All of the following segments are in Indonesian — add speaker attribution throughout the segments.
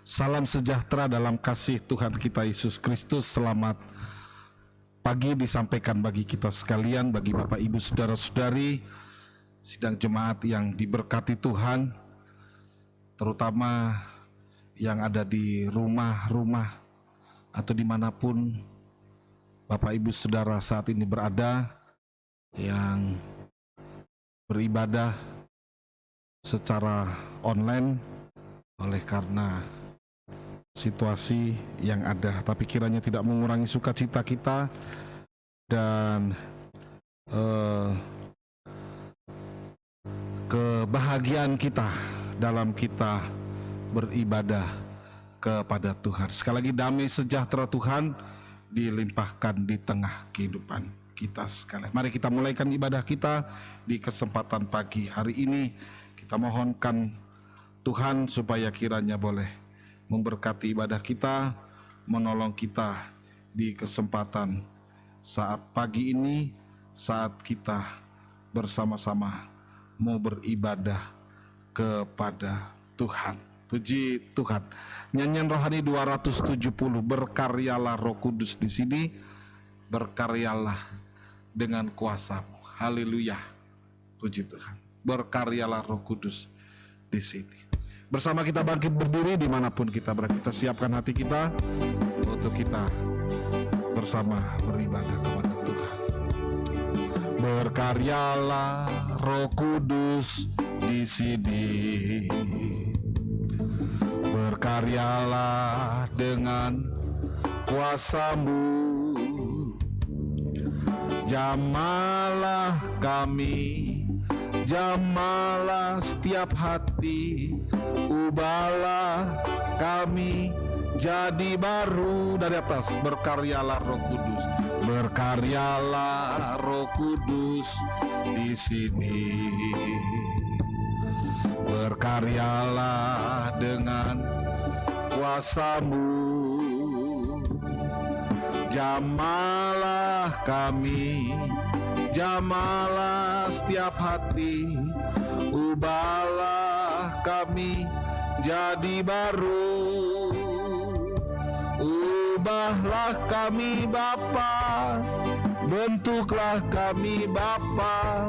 Speaker 1: Salam sejahtera dalam kasih Tuhan kita Yesus Kristus. Selamat pagi disampaikan bagi kita sekalian, bagi Bapak Ibu Saudara-saudari, sidang jemaat yang diberkati Tuhan, terutama yang ada di rumah-rumah atau dimanapun Bapak Ibu Saudara saat ini berada, yang beribadah secara online oleh karena situasi yang ada, tapi kiranya tidak mengurangi sukacita kita dan kebahagiaan kita dalam kita beribadah kepada Tuhan. Sekali lagi, damai sejahtera Tuhan dilimpahkan di tengah kehidupan kita sekalian. Mari kita mulaikan ibadah kita di kesempatan pagi hari ini. Kita mohonkan Tuhan supaya kiranya boleh memberkati ibadah kita, menolong kita di kesempatan saat pagi ini, saat kita bersama-sama mau beribadah kepada Tuhan. Puji Tuhan. Nyanyian rohani 270, berkaryalah Roh Kudus di sini, berkaryalah dengan kuasa-Mu. Haleluya. Puji Tuhan. Berkaryalah Roh Kudus di sini. Bersama kita bangkit berdiri dimanapun kita berada. Kita siapkan hati kita untuk kita bersama beribadah kepada Tuhan. Berkaryalah Roh Kudus di sini, berkaryalah dengan kuasa-Mu, jamalah kami, jamalah setiap hati, ubahlah kami jadi baru. Dari atas, berkaryalah Roh Kudus, berkaryalah Roh Kudus di sini, berkaryalah dengan kuasa-Mu, jamalah kami, jamalah setiap hati, ubahlah kami jadi baru. Ubahlah kami Bapa, bentuklah kami Bapa,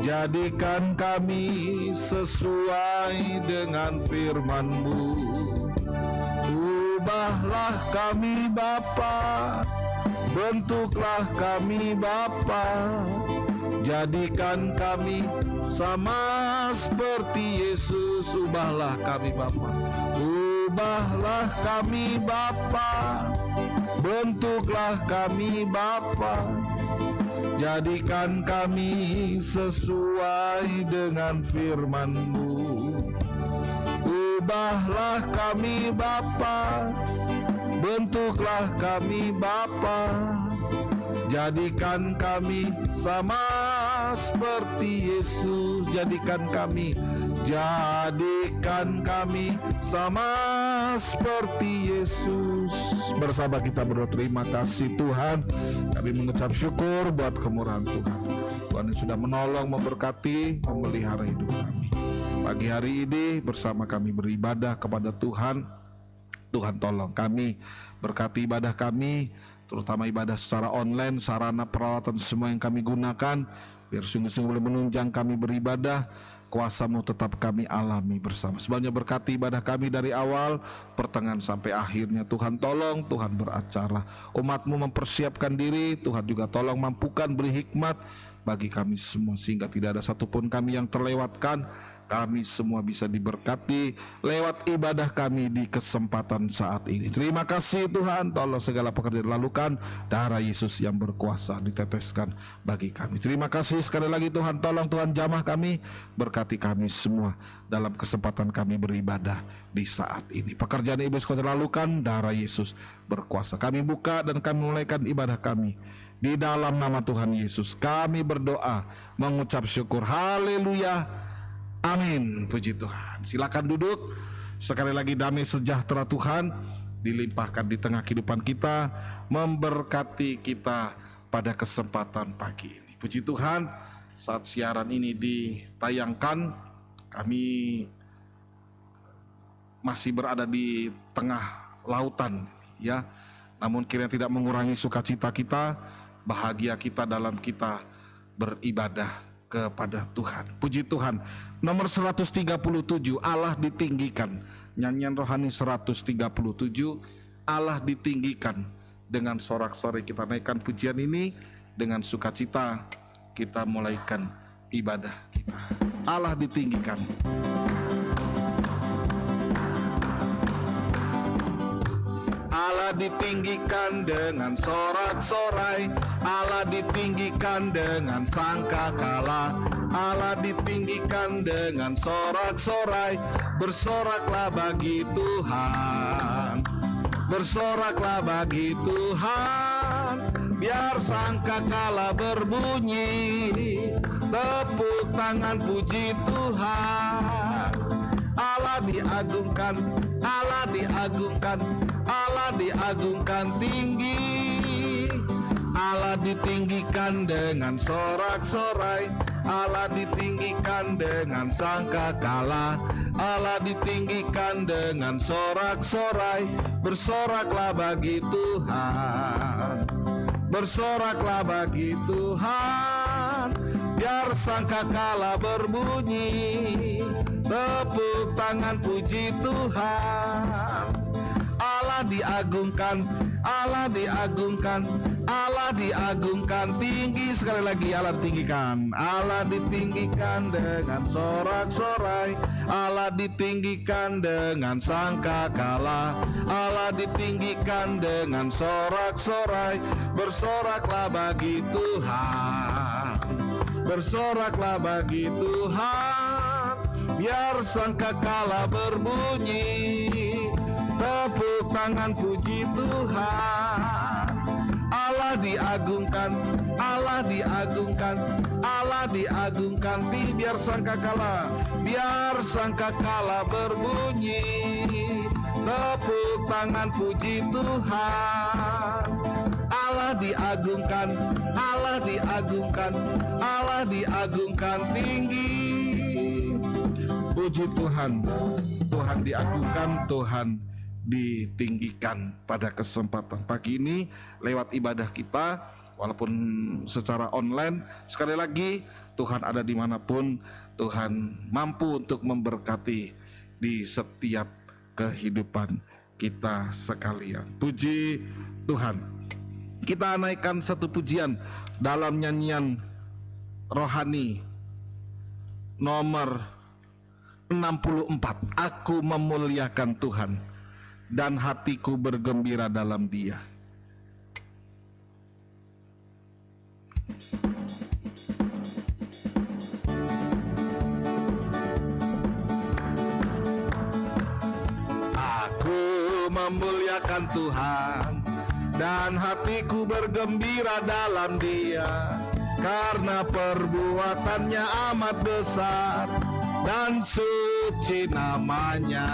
Speaker 1: jadikan kami sesuai dengan firman-Mu. Ubahlah kami Bapa, bentuklah kami Bapa, jadikan kami sama seperti Yesus. Ubahlah kami Bapa, ubahlah kami Bapa, bentuklah kami Bapa, jadikan kami sesuai dengan firman-Mu. Ubahlah kami Bapa, bentuklah kami Bapa, jadikan kami sama seperti Yesus. Jadikan kami sama seperti Yesus. Bersama kita berdoa, terima kasih Tuhan. Kami mengucap syukur buat kemurahan Tuhan. Tuhan yang sudah menolong, memberkati, memelihara hidup kami. Pagi hari ini bersama kami beribadah kepada Tuhan. Tuhan tolong kami, berkati ibadah kami, terutama ibadah secara online, sarana peralatan semua yang kami gunakan, biar sungguh-sungguh boleh menunjang kami beribadah. Kuasa-Mu tetap kami alami bersama. Semuanya berkati ibadah kami dari awal, pertengahan sampai akhirnya. Tuhan tolong, Tuhan beracara. Umat-Mu mempersiapkan diri, Tuhan juga tolong mampukan, beri hikmat bagi kami semua, sehingga tidak ada satupun kami yang terlewatkan. Kami semua bisa diberkati lewat ibadah kami di kesempatan saat ini. Terima kasih Tuhan, tolong segala pekerjaan dilakukan, darah Yesus yang berkuasa diteteskan bagi kami. Terima kasih sekali lagi Tuhan, tolong Tuhan jamah kami, berkati kami semua dalam kesempatan kami beribadah di saat ini. Pekerjaan iblis kau lakukan, darah Yesus berkuasa. Kami buka dan kami mulaikan ibadah kami. Di dalam nama Tuhan Yesus kami berdoa, mengucap syukur. Haleluya. Amin. Puji Tuhan. Silakan duduk. Sekali lagi, damai sejahtera Tuhan dilimpahkan di tengah kehidupan kita, memberkati kita pada kesempatan pagi ini. Puji Tuhan, saat siaran ini ditayangkan, kami masih berada di tengah lautan, ya. Namun kiranya tidak mengurangi sukacita kita, bahagia kita dalam kita beribadah kepada Tuhan. Puji Tuhan. Nomor 137, Allah ditinggikan. Nyanyian rohani 137, Allah ditinggikan. Dengan sorak-sorai kita naikkan pujian ini, dengan sukacita kita mulaikan ibadah kita. Allah ditinggikan. Allah ditinggikan dengan sorak-sorai, Allah ditinggikan dengan sangkakala, Allah ditinggikan dengan sorak-sorai. Bersoraklah bagi Tuhan, bersoraklah bagi Tuhan, biar sangkakala berbunyi, tepuk tangan puji Tuhan. Allah diagungkan, Allah diagungkan, Allah diagungkan tinggi. Allah ditinggikan dengan sorak-sorai, Allah ditinggikan dengan sangkakala, Allah ditinggikan dengan sorak-sorai. Bersoraklah bagi Tuhan, bersoraklah bagi Tuhan, biar sangkakala berbunyi, tepuk tangan puji Tuhan. Allah diagungkan, Allah diagungkan, Allah diagungkan tinggi. Sekali lagi, Allah ditinggikan, Allah ditinggikan dengan sorak-sorai, Allah ditinggikan dengan sangkakala, Allah ditinggikan dengan sorak-sorai. Bersoraklah bagi Tuhan, bersoraklah bagi Tuhan, biar sangkakala berbunyi, tepuk tangan puji Tuhan. Allah diagungkan, Allah diagungkan, Allah diagungkan tinggi. Biar sangkakala, biar sangkakala berbunyi, tepuk tangan puji Tuhan. Allah diagungkan, Allah diagungkan, Allah diagungkan tinggi. Puji Tuhan, Tuhan diagungkan, Tuhan ditinggikan. Pada kesempatan pagi ini lewat ibadah kita, walaupun secara online, sekali lagi Tuhan ada dimanapun, Tuhan mampu untuk memberkati di setiap kehidupan kita sekalian. Puji Tuhan. Kita naikkan satu pujian dalam nyanyian rohani nomor 64. Aku memuliakan Tuhan dan hatiku bergembira dalam Dia. Aku memuliakan Tuhan dan hatiku bergembira dalam Dia, karena perbuatannya amat besar dan suci namanya.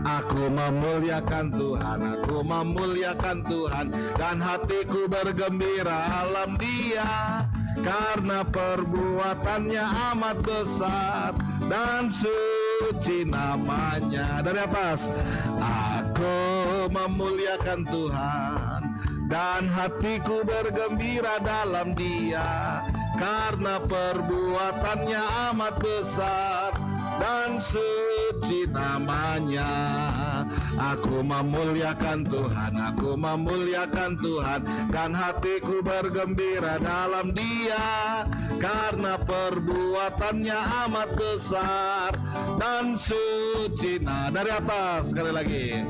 Speaker 1: Aku memuliakan Tuhan, aku memuliakan Tuhan, dan hatiku bergembira dalam Dia, karena perbuatannya amat besar dan suci namanya. Dari atas, aku memuliakan Tuhan dan hatiku bergembira dalam Dia, karena perbuatannya amat besar dan suci namanya. Aku memuliakan Tuhan, aku memuliakan Tuhan, dan hatiku bergembira dalam Dia, karena perbuatannya amat besar dan suci. Nah, dari atas sekali lagi,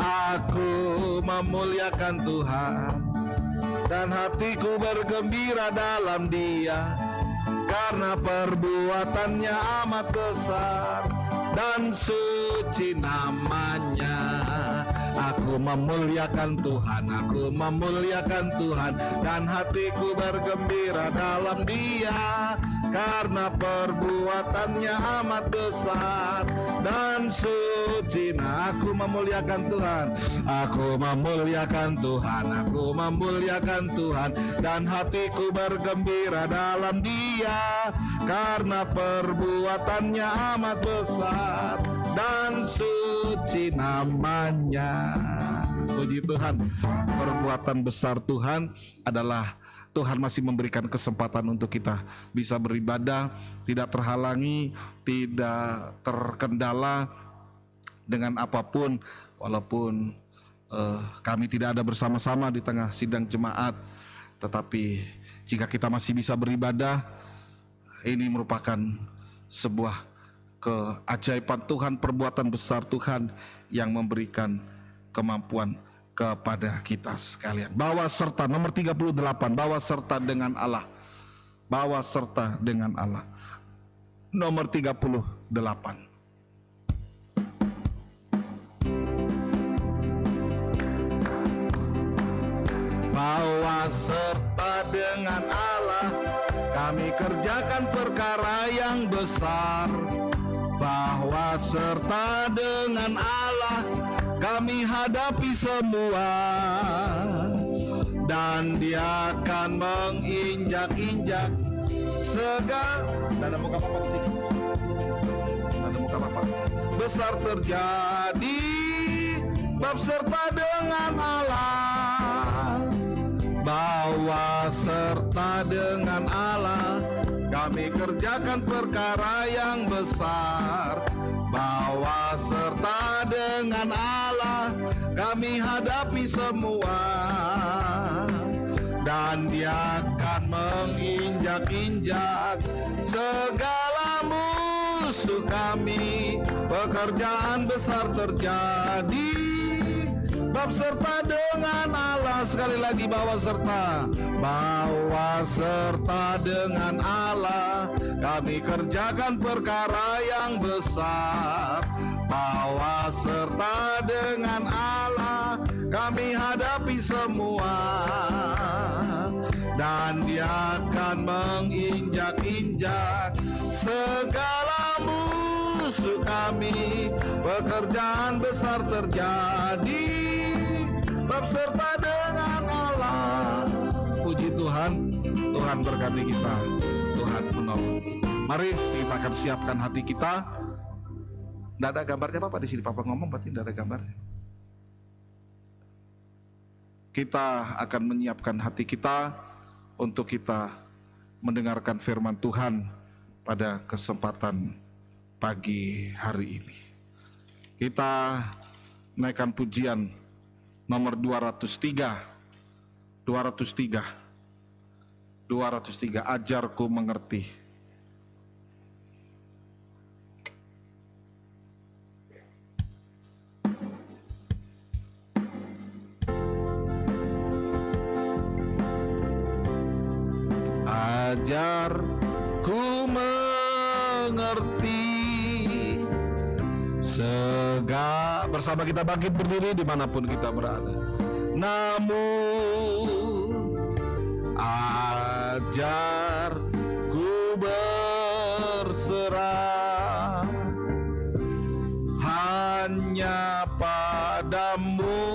Speaker 1: aku memuliakan Tuhan dan hatiku bergembira dalam Dia, karena perbuatannya amat besar dan suci namanya. Aku memuliakan Tuhan, aku memuliakan Tuhan, dan hatiku bergembira dalam Dia, karena perbuatannya amat besar dan suci. Nah, aku memuliakan Tuhan, aku memuliakan Tuhan, aku memuliakan Tuhan, dan hatiku bergembira dalam Dia, karena perbuatannya amat besar dan suci. suci namanya. Puji Tuhan, perbuatan besar Tuhan adalah Tuhan masih memberikan kesempatan untuk kita bisa beribadah, tidak terhalangi, tidak terkendala dengan apapun. Walaupun kami tidak ada bersama-sama di tengah sidang jemaat, tetapi jika kita masih bisa beribadah, ini merupakan sebuah keajaiban Tuhan, perbuatan besar Tuhan yang memberikan kemampuan kepada kita sekalian. Bawa serta, nomor 38, bawa serta dengan Allah. Bawa serta dengan Allah. Nomor 38. Bawa serta dengan Allah, kami kerjakan perkara yang besar. Bawa serta dengan Allah, kami hadapi semua, dan Dia akan menginjak-injak segala. Tidak ada muka apa di sini. Tidak ada muka apa. Besar terjadi, bab serta dengan Allah. Bawa serta dengan Allah, kami kerjakan perkara yang besar. Bawa serta dengan Allah, kami hadapi semua, dan Dia akan menginjak-injak segala musuh kami. Pekerjaan besar terjadi, bab serta dengan Allah. Sekali lagi, bawa serta. Bawa serta dengan Allah, kami kerjakan perkara yang besar. Bawa serta dengan Allah, kami hadapi semua, dan Dia akan menginjak-injak segala musuh kami. Pekerjaan besar terjadi, bab serta dengan Allah. Puji Tuhan, Tuhan berkati kita, Tuhan menolong kita. Mari kita akan siapkan hati kita. Tidak ada gambarnya Bapak di sini. Papa ngomong berarti tidak ada gambarnya. Kita akan menyiapkan hati kita untuk kita mendengarkan firman Tuhan pada kesempatan pagi hari ini. Kita naikkan pujian nomor 203. 203, ajarku mengerti. Ajarku mengerti segala. Bersama kita bangkit berdiri dimanapun kita berada. Namun ajarku berserah hanya padamu.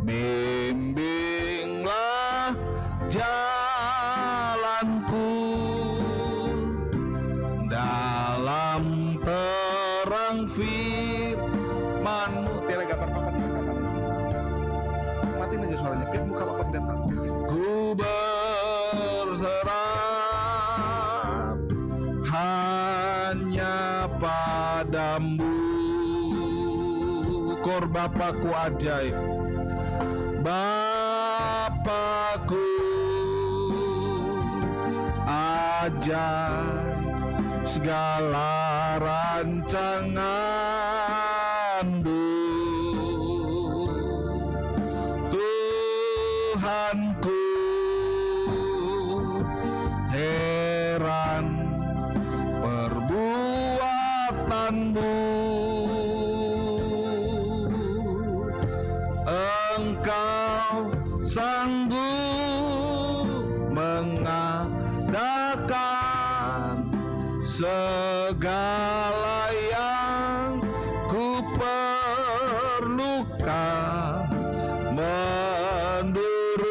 Speaker 1: Bimbinglah jalanku dalam terang firman-Mu. Tiada gambar Bapak di rekaman ini. Matiin aja suaranya, biar muka Bapak kelihatan. Ku berserah hanya padamu. Kor Bapakku ajaib, Bapakku ajaib, segala rancangan-Mu. Tuhanku heran perbuatan-Mu. Engkau sanggup mengadakan segala yang ku perlukan menurut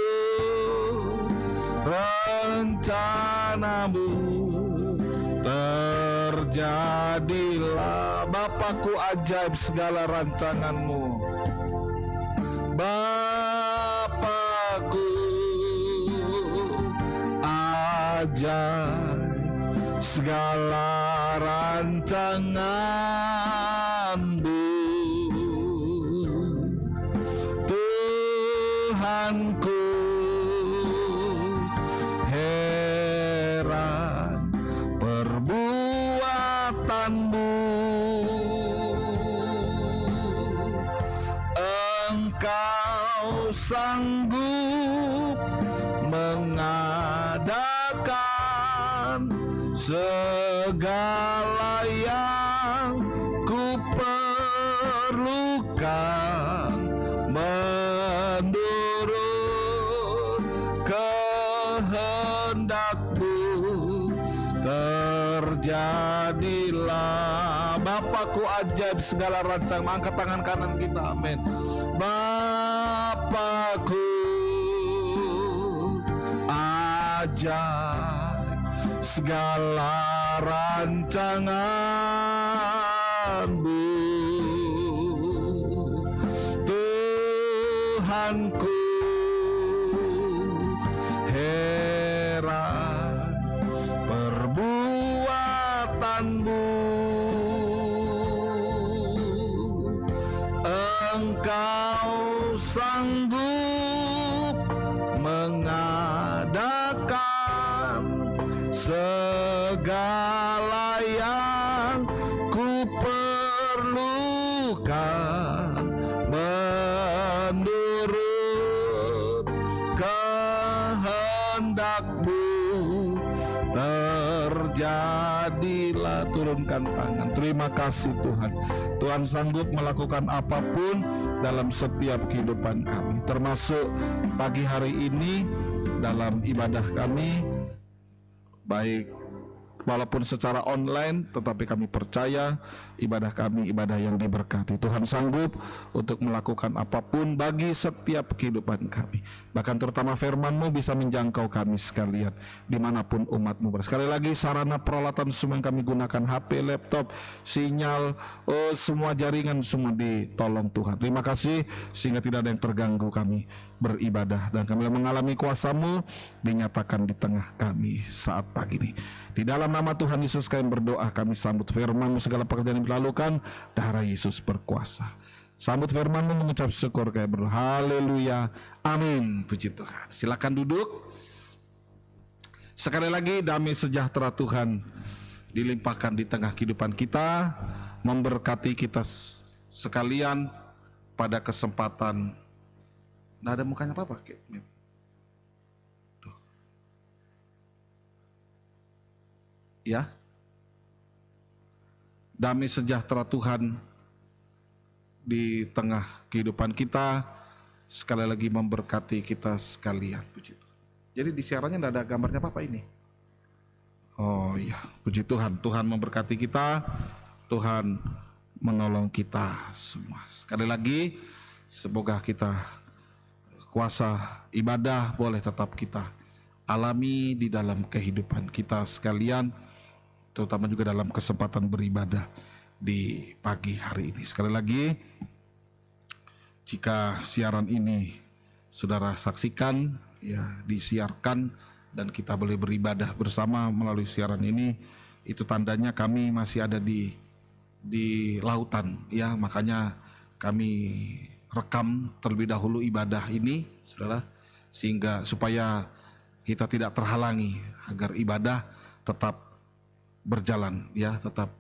Speaker 1: rencana-Mu terjadi. terjadilah. Bapakku ajaib segala rancanganmu. Bapakku ajaib segala rancanganmu. Tuhanku heran perbuatanmu. Engkau sanggup mengadakan segala yang ku perlukan menurut kehendakmu. Terjadilah. Bapakku ajaib segala rancang. Angkat tangan kanan kita, amin. Bapakku ajaib segala rancanganmu. Tuhanku heran perbuatanmu. Engkau sanggup mengadakan segala yang ku perlukan menurut kehendakmu. Terjadilah. Turunkan tangan. Terima kasih Tuhan. Tuhan sanggup melakukan apapun dalam setiap kehidupan kami, termasuk pagi hari ini dalam ibadah kami, baik walaupun secara online, tetapi kami percaya ibadah kami ibadah yang diberkati. Tuhan sanggup untuk melakukan apapun bagi setiap kehidupan kami. Bahkan terutama firman-Mu bisa menjangkau kami sekalian dimanapun umat-Mu berada. Sekali lagi, sarana peralatan semua yang kami gunakan, HP, laptop, sinyal, semua jaringan semua ditolong Tuhan. Terima kasih sehingga tidak ada yang terganggu kami beribadah, dan kami mengalami kuasa-Mu dinyatakan di tengah kami saat pagi ini. Di dalam nama Tuhan Yesus kami berdoa, kami sambut firman-Mu, segala pekerjaan yang dilakukan, darah Yesus berkuasa. Sambut firman-Mu, mengucap syukur kami berdoa. Haleluya, amin. Puji Tuhan. Silakan duduk. Sekali lagi, damai sejahtera Tuhan dilimpahkan di tengah kehidupan kita, memberkati kita sekalian pada kesempatan. Nggak ada mukanya apa-apa, ya. Damai sejahtera Tuhan di tengah kehidupan kita sekali lagi memberkati kita sekalian. Puji Tuhan. Jadi di siarannya tidak ada gambarnya apa-apa ini. Oh iya, puji Tuhan. Tuhan memberkati kita, Tuhan menolong kita semua. Sekali lagi, semoga kita kuasa ibadah boleh tetap kita alami di dalam kehidupan kita sekalian, terutama juga dalam kesempatan beribadah di pagi hari ini. Sekali lagi, jika siaran ini saudara saksikan, ya disiarkan, dan kita boleh beribadah bersama melalui siaran ini, itu tandanya kami masih ada di lautan, ya. Makanya kami rekam terlebih dahulu ibadah ini, saudara, sehingga supaya kita tidak terhalangi, agar ibadah tetap berjalan, ya, tetap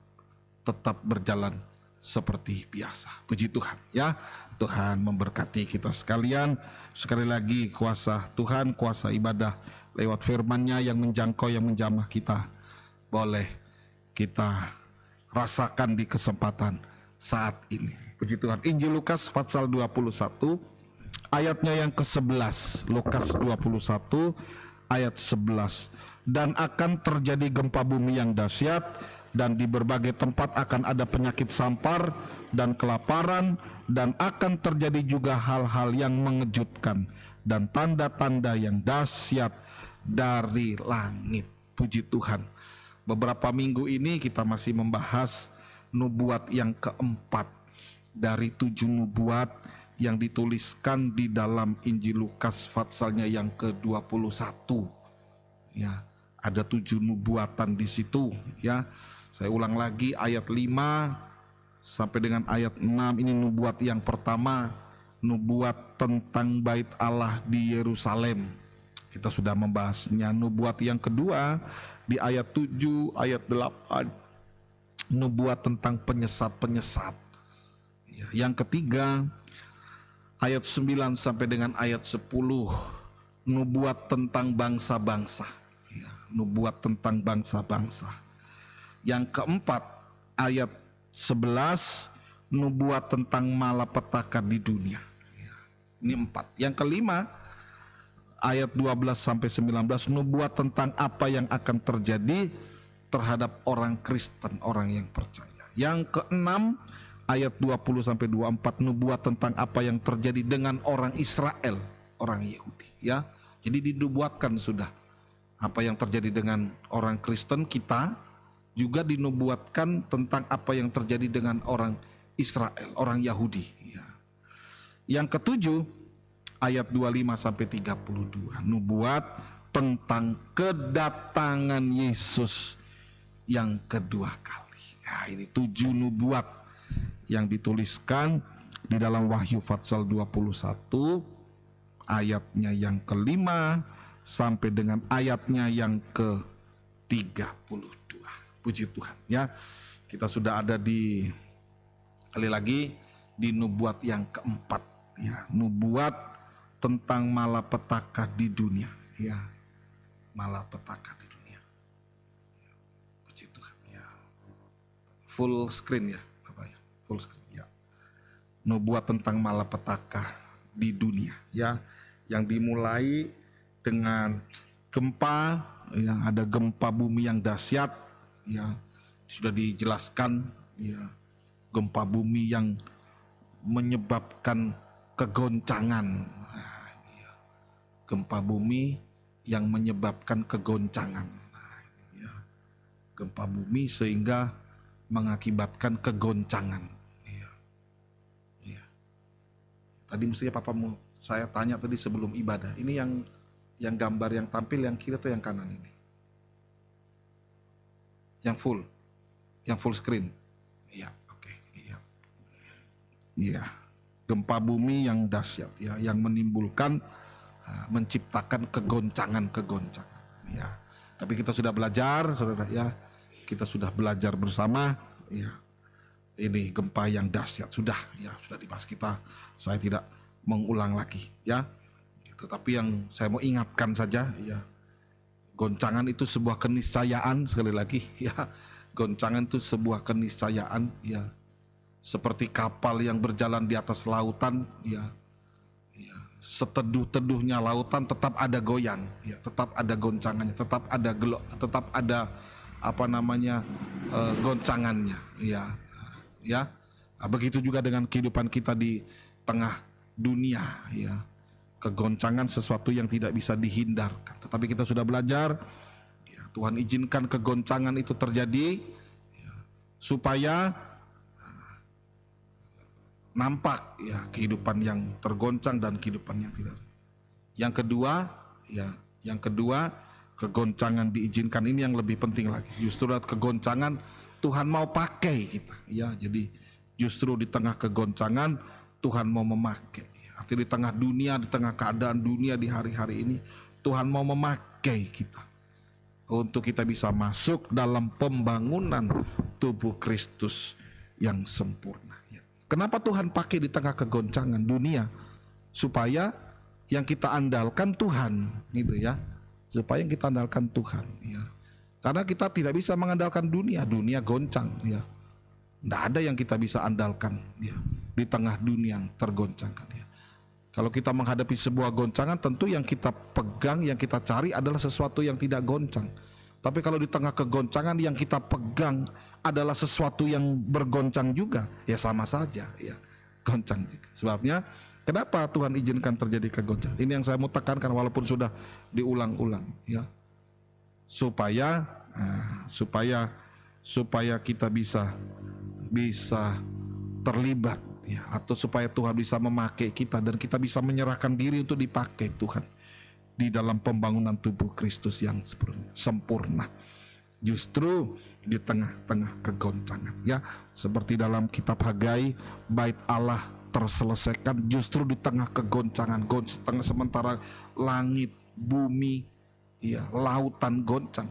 Speaker 1: berjalan seperti biasa. Puji Tuhan, ya. Tuhan memberkati kita sekalian. Sekali lagi, kuasa Tuhan, kuasa ibadah lewat firman-Nya yang menjangkau, yang menjamah kita, boleh kita rasakan di kesempatan saat ini. Puji Tuhan. Injil Lukas pasal 21 ayatnya yang ke-11. Lukas 21 ayat 11. Dan akan terjadi gempa bumi yang dahsyat, dan di berbagai tempat akan ada penyakit sampar dan kelaparan, dan akan terjadi juga hal-hal yang mengejutkan dan tanda-tanda yang dahsyat dari langit. Puji Tuhan. Beberapa minggu ini kita masih membahas nubuat yang keempat dari 7 nubuat yang dituliskan di dalam Injil Lukas passalnya yang ke-21. Ya, ada 7 nubuatan di situ ya. Saya ulang lagi ayat 5 sampai dengan ayat 6 ini nubuat yang pertama, nubuat tentang Bait Allah di Yerusalem. Kita sudah membahasnya. Nubuat yang kedua di ayat 7, ayat 8, nubuat tentang penyesat-penyesat. Yang ketiga ayat 9 sampai dengan ayat 10, nubuat tentang bangsa-bangsa. Nubuat tentang bangsa-bangsa. Yang keempat ayat 11, nubuat tentang malapetaka di dunia. Ini 4. Yang kelima ayat 12 sampai 19, nubuat tentang apa yang akan terjadi terhadap orang Kristen, orang yang percaya. Yang keenam ayat 20 sampai 24, nubuat tentang apa yang terjadi dengan orang Israel, orang Yahudi ya. Jadi dinubuatkan sudah apa yang terjadi dengan orang Kristen, kita juga dinubuatkan tentang apa yang terjadi dengan orang Israel, orang Yahudi ya. Yang ketujuh ayat 25 sampai 32, nubuat tentang kedatangan Yesus yang kedua kali. Nah, ini 7 nubuat yang dituliskan di dalam Wahyu pasal 21 ayatnya yang kelima sampai dengan ayatnya yang ke-32. Puji Tuhan ya. Kita sudah ada di, kali lagi, di nubuat yang keempat ya, nubuat tentang malapetaka di dunia ya. Malapetaka di dunia. Puji Tuhan ya. Full screen ya Bapak ya. Full screen ya. Nubuat tentang malapetaka di dunia ya, yang dimulai dengan gempa, yang ada gempa bumi yang dahsyat ya, sudah dijelaskan ya, gempa bumi yang menyebabkan kegoncangan. Nah, ya. Gempa bumi yang menyebabkan kegoncangan. Nah, ya. Gempa bumi sehingga mengakibatkan kegoncangan. Ya. Ya. Tadi mestinya Papa mau saya tanya tadi sebelum ibadah. Ini yang gambar yang tampil yang kiri atau yang kanan ini? Yang full screen. Iya, oke. Iya. Iya. Gempa bumi yang dahsyat ya, yang menimbulkan, menciptakan kegoncangan. Ya. Tapi kita sudah belajar, saudara ya. Kita sudah belajar bersama. Ya. Ini gempa yang dahsyat sudah dibahas kita. Saya tidak mengulang lagi ya. Tetapi yang saya mau ingatkan saja ya, goncangan itu sebuah keniscayaan, sekali lagi ya. Goncangan itu sebuah keniscayaan ya. Seperti kapal yang berjalan di atas lautan ya. Ya. Seteduh-teduhnya lautan tetap ada goyang ya, tetap ada goncangannya, tetap ada tetap ada goncangannya ya. Ya. Begitu juga dengan kehidupan kita di tengah dunia ya. Kegoncangan sesuatu yang tidak bisa dihindarkan. Tetapi kita sudah belajar ya, Tuhan izinkan kegoncangan itu terjadi ya, supaya nampak ya kehidupan yang tergoncang dan kehidupan yang tidak. Yang kedua kegoncangan diizinkan, ini yang lebih penting lagi. Justru lewat kegoncangan Tuhan mau pakai kita ya. Jadi justru di tengah kegoncangan Tuhan mau memakai. Artinya di tengah dunia, di tengah keadaan dunia di hari-hari ini, Tuhan mau memakai kita untuk kita bisa masuk dalam pembangunan tubuh Kristus yang sempurna. Kenapa Tuhan pakai di tengah kegoncangan dunia? Supaya yang kita andalkan Tuhan, gitu ya. Supaya yang kita andalkan Tuhan, ya. Karena kita tidak bisa mengandalkan dunia goncang, ya. Tidak ada yang kita bisa andalkan, ya, di tengah dunia yang tergoncangkan, ya. Kalau kita menghadapi sebuah goncangan, tentu yang kita pegang, yang kita cari adalah sesuatu yang tidak goncang. Tapi kalau di tengah kegoncangan yang kita pegang adalah sesuatu yang bergoncang juga, ya sama saja, ya, goncang juga. Sebabnya kenapa Tuhan izinkan terjadi kegoncangan? Ini yang saya mau tekankan walaupun sudah diulang-ulang, ya. supaya supaya kita bisa terlibat ya, atau supaya Tuhan bisa memakai kita dan kita bisa menyerahkan diri untuk dipakai Tuhan di dalam pembangunan tubuh Kristus yang sempurna. Justru di tengah-tengah kegoncangan ya, seperti dalam kitab Hagai, bait Allah terselesaikan justru di tengah kegoncangan, sementara langit, bumi, ya, lautan goncang.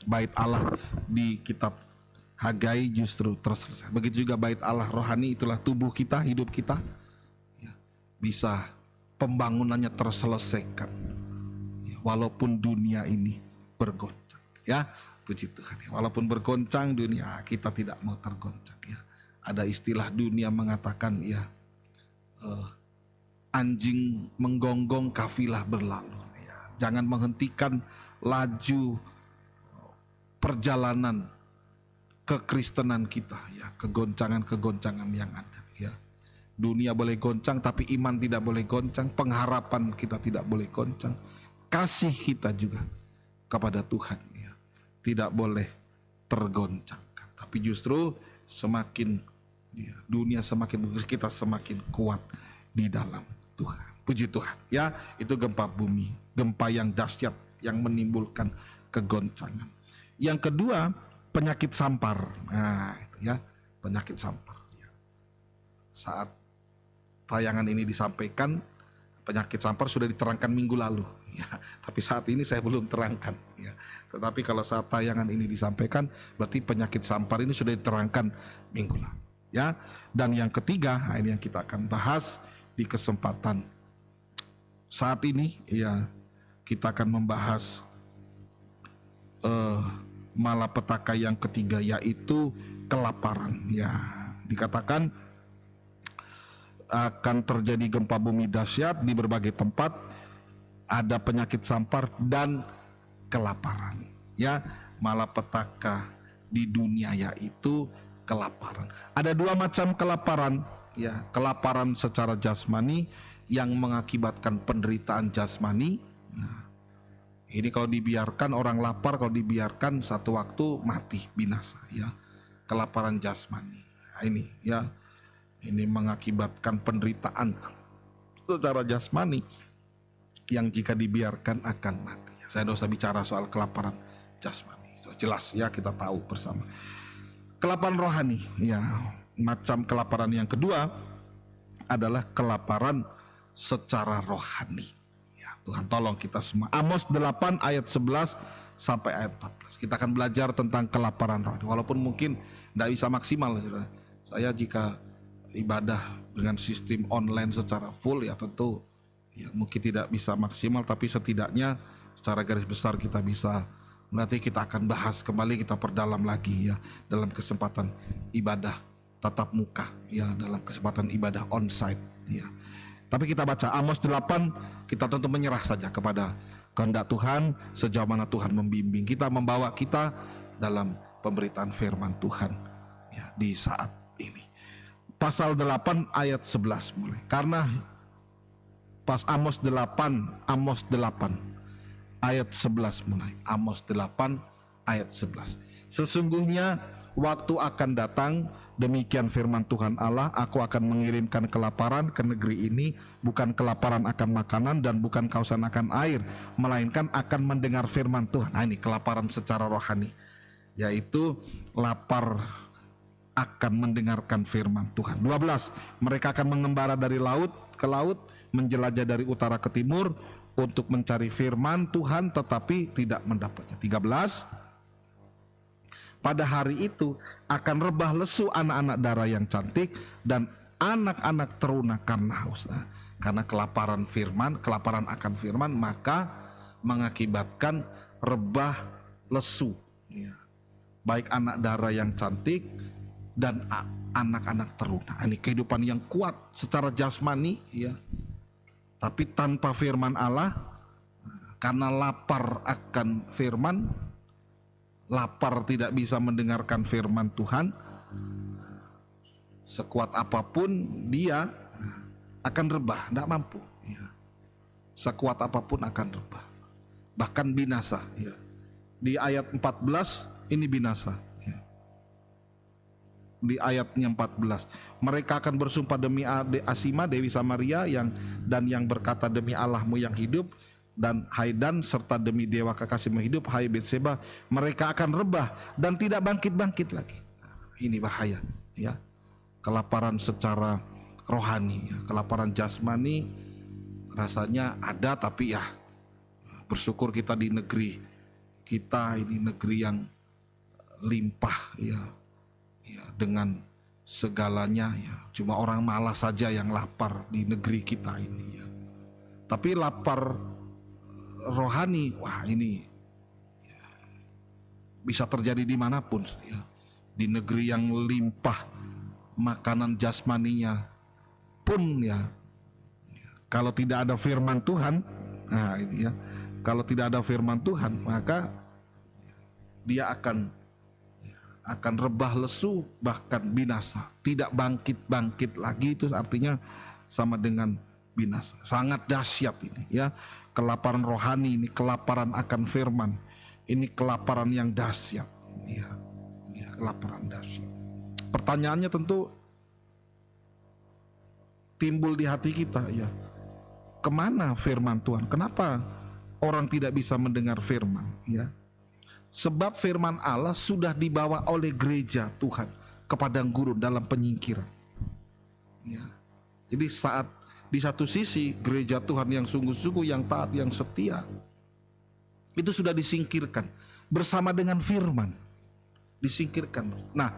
Speaker 1: Bait Allah di kitab Hagai justru terselesaikan. Begitu juga bait Allah rohani, itulah tubuh kita, hidup kita, ya, bisa pembangunannya terselesaikan, ya, walaupun dunia ini bergoncang. Ya, puji Tuhan. Walaupun bergoncang dunia, kita tidak mau tergoncang. Ya, ada istilah dunia mengatakan, ya, anjing menggonggong kafilah berlalu. Ya, jangan menghentikan laju perjalanan kekristenan kita. Ya, kegoncangan-kegoncangan yang ada. Ya, dunia boleh goncang, tapi iman tidak boleh goncang. Pengharapan kita tidak boleh goncang. Kasih kita juga kepada Tuhan, ya, tidak boleh tergoncangkan. Tapi justru semakin, ya, dunia semakin bagus, kita semakin kuat di dalam Tuhan. Puji Tuhan. Ya, itu gempa bumi, gempa yang dahsyat yang menimbulkan kegoncangan. Yang kedua, penyakit sampar. Nah, itu ya, penyakit sampar. Ya. Saat tayangan ini disampaikan, penyakit sampar sudah diterangkan minggu lalu. Ya, tapi saat ini saya belum terangkan. Ya. Tetapi kalau saat tayangan ini disampaikan, berarti penyakit sampar ini sudah diterangkan minggu lalu. Ya. Dan yang ketiga, ini yang kita akan bahas di kesempatan saat ini. Ya, kita akan membahas malapetaka yang ketiga, yaitu kelaparan. Ya, dikatakan akan terjadi gempa bumi dahsyat di berbagai tempat, ada penyakit sampar dan kelaparan. Ya, malapetaka di dunia yaitu kelaparan. Ada dua macam kelaparan, ya, kelaparan secara jasmani yang mengakibatkan penderitaan jasmani. Nah, ini kalau dibiarkan orang lapar, kalau dibiarkan satu waktu mati binasa, ya. Kelaparan jasmani. Nah, ini, ya, ini mengakibatkan penderitaan secara jasmani yang jika dibiarkan akan mati. Saya tidak usah bicara soal kelaparan jasmani, jelas ya, kita tahu bersama. Kelaparan rohani, ya, macam kelaparan yang kedua adalah kelaparan secara rohani. Tuhan tolong kita semua. Amos 8 ayat 11 sampai ayat 14. Kita akan belajar tentang kelaparan rohani. Walaupun mungkin tidak bisa maksimal. Saya jika ibadah dengan sistem online secara full, ya tentu, ya, mungkin tidak bisa maksimal. Tapi setidaknya secara garis besar kita bisa. Nanti kita akan bahas kembali, kita perdalam lagi, ya, dalam kesempatan ibadah tatap muka, ya, dalam kesempatan ibadah onsite, ya. Tapi kita baca Amos 8, kita tentu menyerah saja kepada kehendak Tuhan, sejauh mana Tuhan membimbing kita, membawa kita dalam pemberitaan firman Tuhan, ya, di saat ini. Pasal 8 ayat 11 mulai. Karena pas Amos 8 ayat 11 mulai. Amos 8 ayat 11. Sesungguhnya waktu akan datang, demikian firman Tuhan Allah, aku akan mengirimkan kelaparan ke negeri ini, bukan kelaparan akan makanan dan bukan kehausan akan air, melainkan akan mendengar firman Tuhan. Nah, ini kelaparan secara rohani, yaitu lapar akan mendengarkan firman Tuhan. 12, mereka akan mengembara dari laut ke laut, menjelajah dari utara ke timur untuk mencari firman Tuhan, tetapi tidak mendapatnya. 13, pada hari itu akan rebah lesu anak-anak darah yang cantik dan anak-anak teruna karena haus. Nah, karena kelaparan akan firman, maka mengakibatkan rebah lesu, ya, baik anak darah yang cantik dan anak-anak teruna. Ini kehidupan yang kuat secara jasmani, ya, tapi tanpa firman Allah, karena lapar akan firman, lapar tidak bisa mendengarkan firman Tuhan, sekuat apapun dia akan rebah, tidak mampu, ya. Sekuat apapun akan rebah, bahkan binasa, ya. Di ayat 14 ini binasa. Di ayatnya 14, mereka akan bersumpah demi Asima Dewi Samaria dan yang berkata demi Allahmu yang hidup, dan Haidan serta demi dewa kekasihmu hidup, hai Betseba, mereka akan rebah dan tidak bangkit-bangkit lagi. Ini bahaya, ya. Kelaparan secara rohani, ya. Kelaparan jasmani rasanya ada, tapi ya bersyukur kita di negeri kita ini negeri yang limpah, ya dengan segalanya, ya. Cuma orang malas saja yang lapar di negeri kita ini, ya. Tapi lapar rohani, wah ini ya, bisa terjadi dimanapun, ya. Di negeri yang limpah makanan jasmaninya pun, ya, kalau tidak ada firman Tuhan, nah ini ya, kalau tidak ada firman Tuhan maka dia akan rebah lesu, bahkan binasa, tidak bangkit lagi. Itu artinya sama dengan binasa. Sangat dahsyat ini, ya. Kelaparan rohani ini, kelaparan akan firman, ini kelaparan yang dahsyat, ya, kelaparan dahsyat. Pertanyaannya tentu timbul di hati kita, ya, kemana firman Tuhan? Kenapa orang tidak bisa mendengar firman, ya? Sebab firman Allah sudah dibawa oleh gereja Tuhan ke padang gurun dalam penyingkiran, ya. Jadi saat di satu sisi gereja Tuhan yang sungguh-sungguh, yang taat, yang setia, itu sudah disingkirkan bersama dengan firman, disingkirkan. Nah,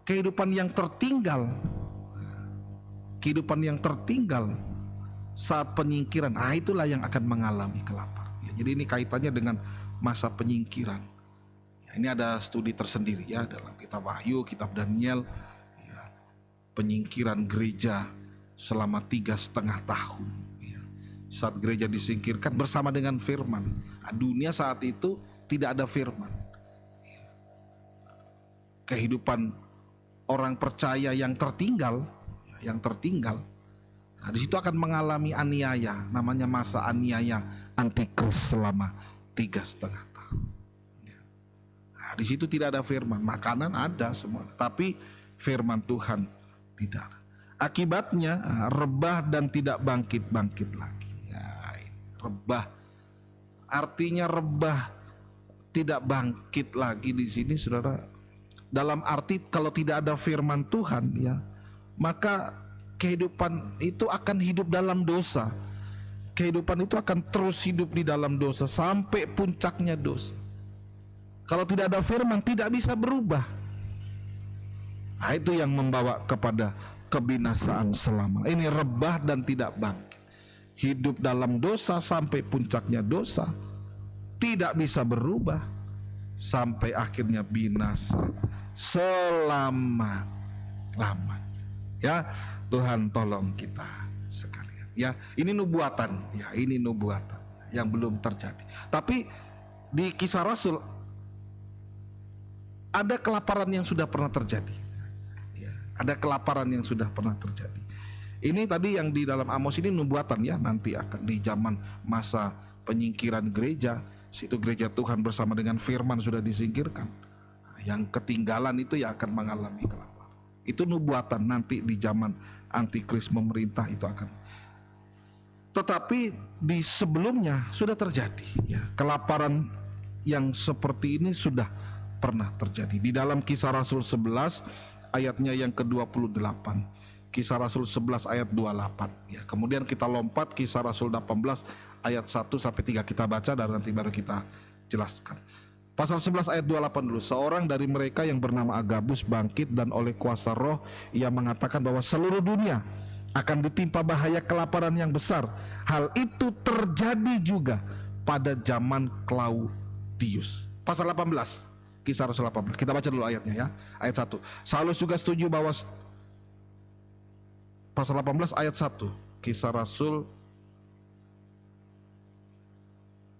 Speaker 1: kehidupan yang tertinggal saat penyingkiran, itulah yang akan mengalami kelaparan, ya. Jadi ini kaitannya dengan masa penyingkiran. Ini ada studi tersendiri, ya, dalam kitab Wahyu, kitab Daniel, ya, penyingkiran gereja selama 3,5 tahun, ya. Saat gereja disingkirkan bersama dengan firman. Dunia saat itu tidak ada firman, ya. Kehidupan orang percaya yang tertinggal, nah, di situ akan mengalami aniaya, namanya masa aniaya antikris selama 3,5 tahun. Di situ tidak ada firman, makanan ada semua, tapi firman Tuhan tidak. Akibatnya rebah dan tidak bangkit lagi. Ya, rebah, artinya rebah tidak bangkit lagi di sini, saudara. Dalam arti kalau tidak ada firman Tuhan, ya, maka kehidupan itu akan hidup dalam dosa. Kehidupan itu akan terus hidup di dalam dosa sampai puncaknya dosa. Kalau tidak ada firman, tidak bisa berubah. Itu yang membawa kepada kebinasaan selama. Ini rebah dan tidak bangkit. Hidup dalam dosa sampai puncaknya dosa, tidak bisa berubah sampai akhirnya binasa selama-lamanya. Ya, Tuhan tolong kita sekalian. Ya, ini nubuatan, ya, ini nubuatan yang belum terjadi. Tapi di Kisah Rasul ada kelaparan yang sudah pernah terjadi, ya, ada kelaparan yang sudah pernah terjadi. Ini tadi yang di dalam Amos ini nubuatan, ya, nanti akan di zaman masa penyingkiran gereja, situ gereja Tuhan bersama dengan firman sudah disingkirkan. Yang ketinggalan itu ya akan mengalami kelaparan. Itu nubuatan, nanti di zaman antikris memerintah itu akan. Tetapi di sebelumnya sudah terjadi, ya, kelaparan yang seperti ini sudah pernah terjadi. Di dalam Kisah Rasul 11 ayatnya yang ke-28. Kisah Rasul 11 ayat 28, ya. Kemudian kita lompat Kisah Rasul 18 ayat 1 sampai 3 kita baca dan nanti baru kita jelaskan. Pasal 11 ayat 28 dulu. Seorang dari mereka yang bernama Agabus bangkit dan oleh kuasa roh ia mengatakan bahwa seluruh dunia akan ditimpa bahaya kelaparan yang besar. Hal itu terjadi juga pada zaman Claudius. Pasal 18, Kisah Rasul 18. Kita baca dulu ayatnya, ya. Ayat 1. Saulus juga setuju bahwa pasal 18 ayat 1. Kisah Rasul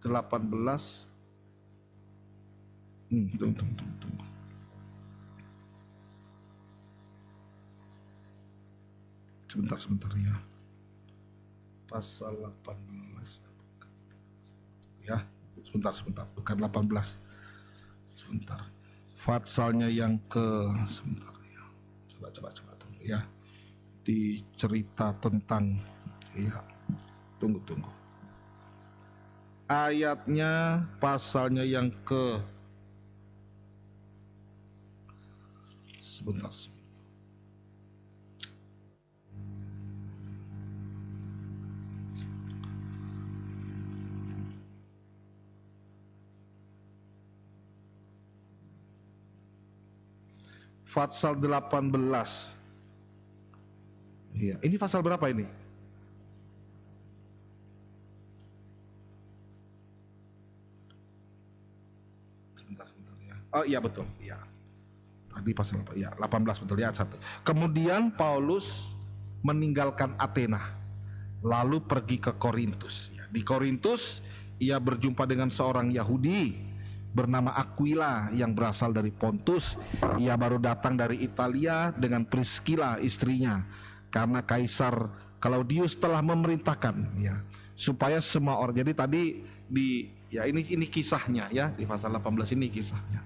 Speaker 1: 18. Tunggu. Sebentar ya. Pasal 18. Ya, sebentar. Bukan 18. Sebentar. Fatsalnya yang ke sebentar ya. Coba tunggu ya. Di cerita tentang ya. Tunggu. Ayatnya pasalnya yang ke sebentar. Fatsal 18. Iya, ini pasal berapa ini? Sebentar ya. Oh iya betul, iya. Tadi pasal apa? Ya, 18 betul ya, 1. Kemudian Paulus meninggalkan Athena lalu pergi ke Korintus. Di Korintus ia berjumpa dengan seorang Yahudi bernama Aquila yang berasal dari Pontus. Ia baru datang dari Italia dengan Priscilla istrinya, karena Kaisar Claudius telah memerintahkan ya supaya semua orang. Jadi tadi ini kisahnya ya, di pasal 18 ini kisahnya.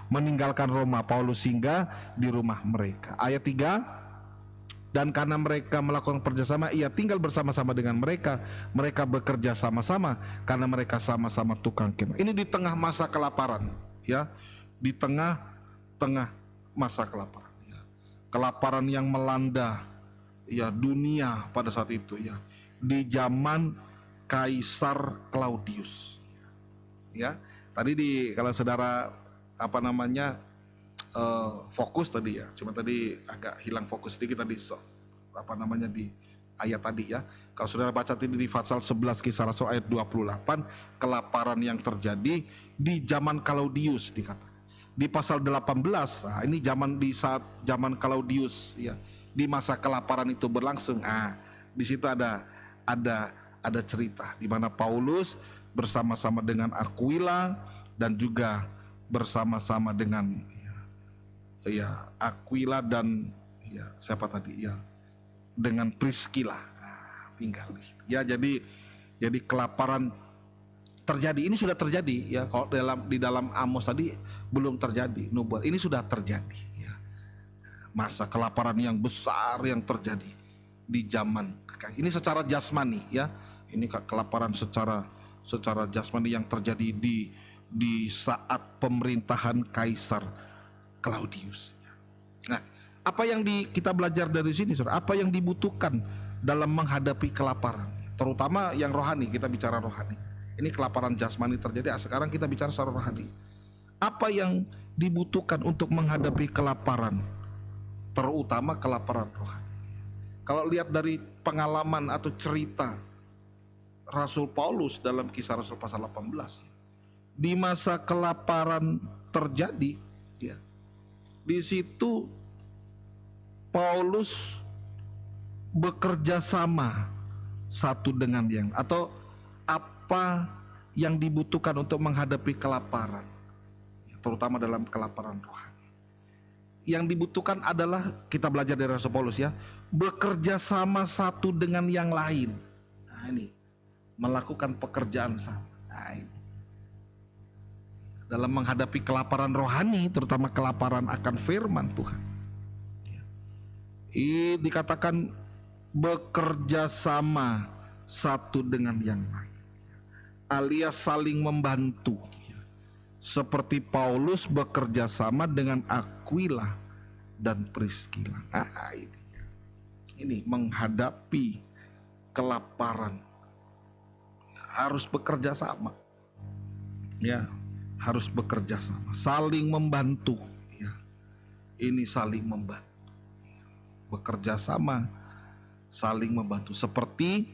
Speaker 1: Meninggalkan Roma, Paulus singgah di rumah mereka. Ayat 3. Dan karena mereka melakukan kerjasama, ia tinggal bersama-sama dengan mereka. Mereka bekerja sama-sama karena mereka sama-sama tukang kemah. Ini di tengah masa kelaparan, ya, di tengah masa kelaparan. Ya. Kelaparan yang melanda, ya, dunia pada saat itu, ya, di zaman Kaisar Claudius. Ya, tadi kalau saudara fokus tadi ya, cuma tadi agak hilang fokus sedikit tadi di ayat tadi ya. Kalau saudara baca tadi di Fatsal 11 Kisah Rasul ayat 28, kelaparan yang terjadi di zaman Claudius dikatakan. Di pasal 18, nah ini di saat zaman Claudius ya, di masa kelaparan itu berlangsung. Di situ ada cerita di mana Paulus bersama-sama dengan Aquila dan juga bersama-sama dengan Aquila dan siapa tadi ya, dengan Priscilla tinggal ya. Jadi kelaparan terjadi, ini sudah terjadi ya. Kalau di dalam Amos tadi belum terjadi nubuat, ini sudah terjadi ya. Masa kelaparan yang besar yang terjadi di zaman ini secara jasmani ya. Ini kelaparan secara jasmani yang terjadi di saat pemerintahan Kaisar Claudius. Nah, apa yang kita belajar dari sini, saudara? Apa yang dibutuhkan dalam menghadapi kelaparan, terutama yang rohani? Kita bicara rohani. Ini kelaparan jasmani terjadi. Sekarang kita bicara secara rohani. Apa yang dibutuhkan untuk menghadapi kelaparan, terutama kelaparan rohani? Kalau lihat dari pengalaman atau cerita Rasul Paulus dalam Kisah Rasul pasal 18, di masa kelaparan terjadi ya, di situ Paulus bekerja sama satu dengan yang, atau apa yang dibutuhkan untuk menghadapi kelaparan, terutama dalam kelaparan rohani. Yang dibutuhkan adalah, kita belajar dari Rasul Paulus ya, bekerja sama satu dengan yang lain. Nah ini, melakukan pekerjaan sama. Nah ini, dalam menghadapi kelaparan rohani, terutama kelaparan akan firman Tuhan. Ini dikatakan bekerja sama satu dengan yang lain, alias saling membantu. Seperti Paulus bekerja sama dengan Aquila dan Priscilla. Ini menghadapi kelaparan harus bekerja sama. Ya, harus bekerja sama, saling membantu ya. Ini saling membantu, bekerja sama, saling membantu, seperti